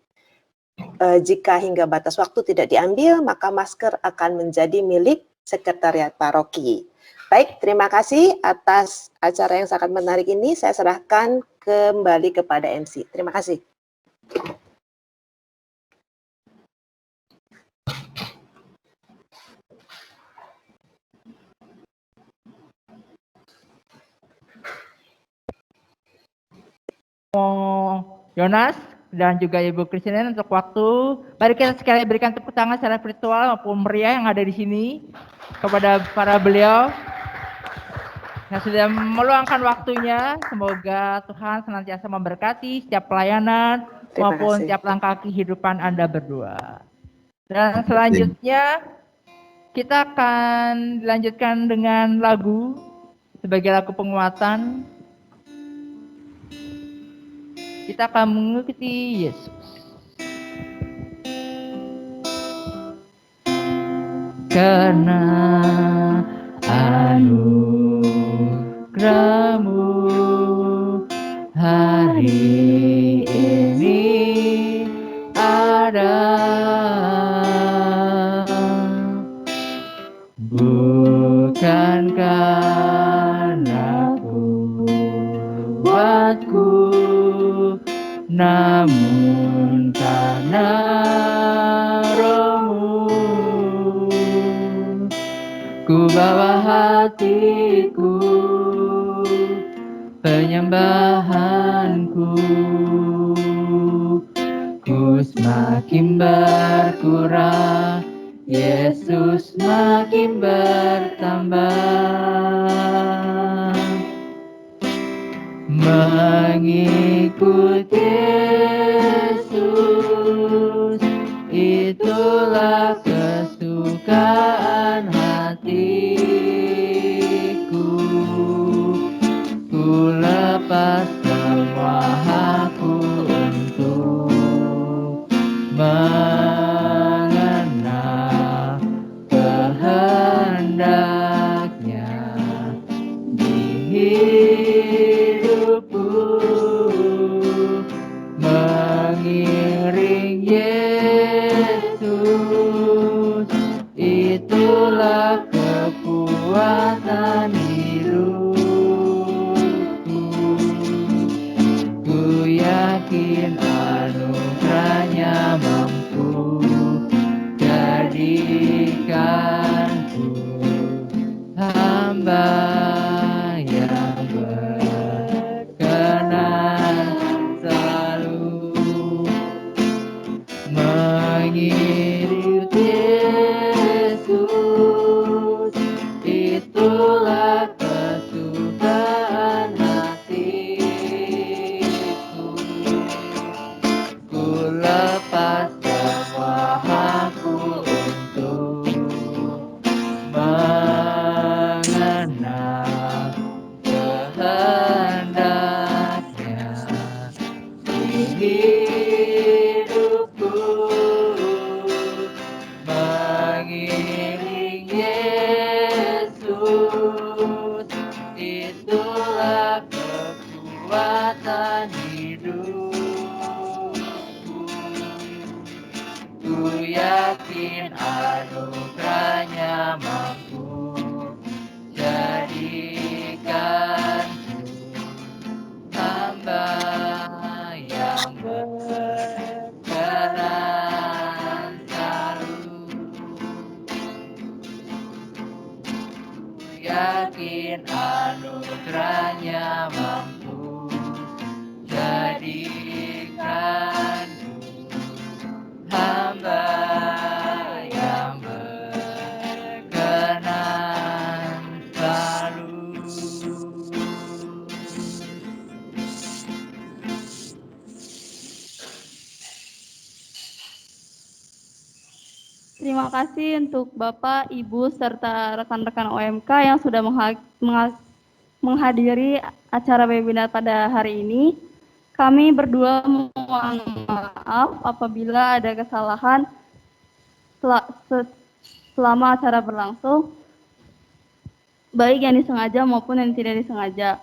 Jika hingga batas waktu tidak diambil, maka masker akan menjadi milik Sekretariat Paroki. Baik, terima kasih atas acara yang sangat menarik ini. Saya serahkan kembali kepada MC. Terima kasih. Yonas dan juga Ibu Christine untuk waktu. Mari kita sekali berikan tepuk tangan secara virtual maupun meriah yang ada di sini kepada para beliau yang sudah meluangkan waktunya. Semoga Tuhan senantiasa memberkati setiap pelayanan maupun setiap langkah kehidupan Anda berdua. Dan selanjutnya kita akan dilanjutkan dengan lagu sebagai lagu penguatan. Kita akan mengikuti Yesus. Karena anugerah-Mu hari ini ada, bukan karena kuatku, namun karena Roh-Mu. Ku bawa hatiku, penyembahanku, ku semakin berkurang, Yesus makin bertambah. Mengikut Yesus, itulah kesukaan hatiku. Ku lepas semua hakku untuk mengenal kehendaknya di hidupku. Mengiring Yesus, itulah kekuatan hidupku. mengiring Yesus, itulah kesukaan hatiku. Ku lepas semua hakku untuk mengenal kehendaknya di hidupku, mengiring Yesus, itulah kekuatan hidupku. Ku yakin anugerahnya mampu jadikanku hamba yang berkenan selalu. Ku yakin anugerahnya mampu jadikanku hamba yang berkenan selalu. Terima kasih untuk Bapak, Ibu, serta rekan-rekan OMK yang sudah menghadiri acara webinar pada hari ini. Kami berdua mohon maaf apabila ada kesalahan selama acara berlangsung, baik yang disengaja maupun yang tidak disengaja.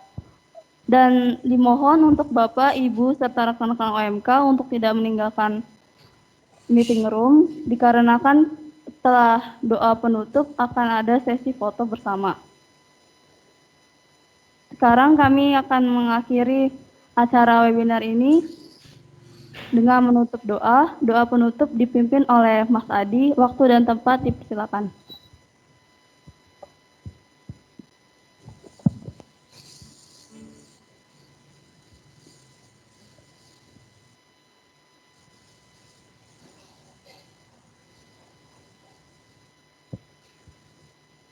Dan dimohon untuk Bapak, Ibu, serta rekan-rekan OMK untuk tidak meninggalkan meeting room, dikarenakan setelah doa penutup akan ada sesi foto bersama. Sekarang kami akan mengakhiri acara webinar ini dengan menutup doa. Doa penutup dipimpin oleh Mas Adi. Waktu dan tempat dipersilakan.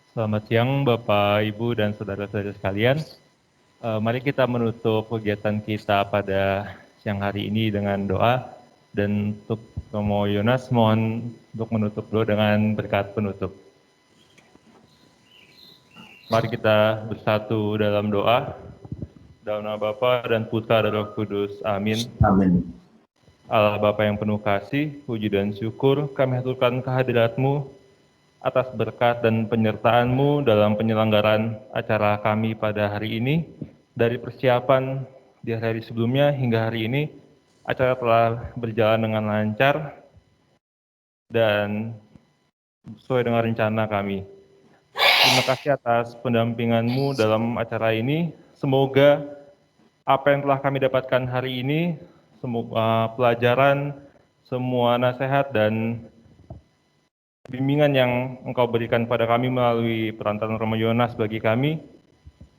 Selamat siang Bapak, Ibu, dan saudara-saudara sekalian. Mari kita menutup kegiatan kita pada siang hari ini dengan doa. Dan untuk Romo Yonas, mohon untuk menutup doa dengan berkat penutup. Mari kita bersatu dalam doa. Dalam nama Bapa dan Putra dan Roh Kudus. Amin. Amin. Allah Bapa yang penuh kasih, puji dan syukur kami haturkan kehadirat-Mu atas berkat dan penyertaan-Mu dalam penyelenggaraan acara kami pada hari ini. Dari persiapan di hari sebelumnya hingga hari ini, acara telah berjalan dengan lancar dan sesuai dengan rencana kami. Terima kasih atas pendampingan-Mu dalam acara ini. Semoga apa yang telah kami dapatkan hari ini, semua pelajaran, semua nasihat dan bimbingan yang Engkau berikan pada kami melalui perantaraan Romo Yonas bagi kami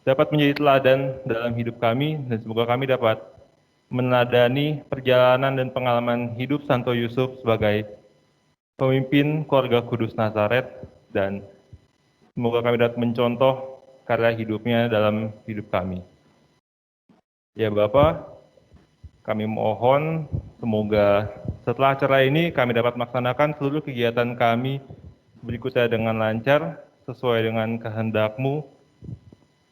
dapat menjadi teladan dalam hidup kami, dan semoga kami dapat meneladani perjalanan dan pengalaman hidup Santo Yusuf sebagai pemimpin keluarga Kudus Nazaret, dan semoga kami dapat mencontoh karya hidupnya dalam hidup kami. Ya Bapa, kami mohon semoga setelah acara ini kami dapat melaksanakan seluruh kegiatan kami berikutnya dengan lancar, sesuai dengan kehendak-Mu,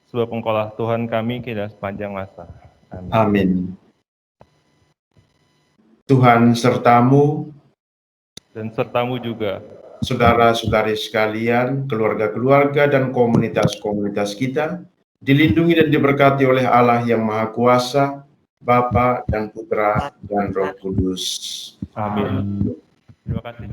sebab Engkaulah Tuhan kami kini sepanjang masa. Amin. Amin. Tuhan sertamu, Dan sertamu juga, saudara-saudari sekalian, keluarga-keluarga dan komunitas-komunitas kita, dilindungi dan diberkati oleh Allah yang Maha Kuasa, Bapa dan Putra dan Roh Kudus. amin. Terima kasih.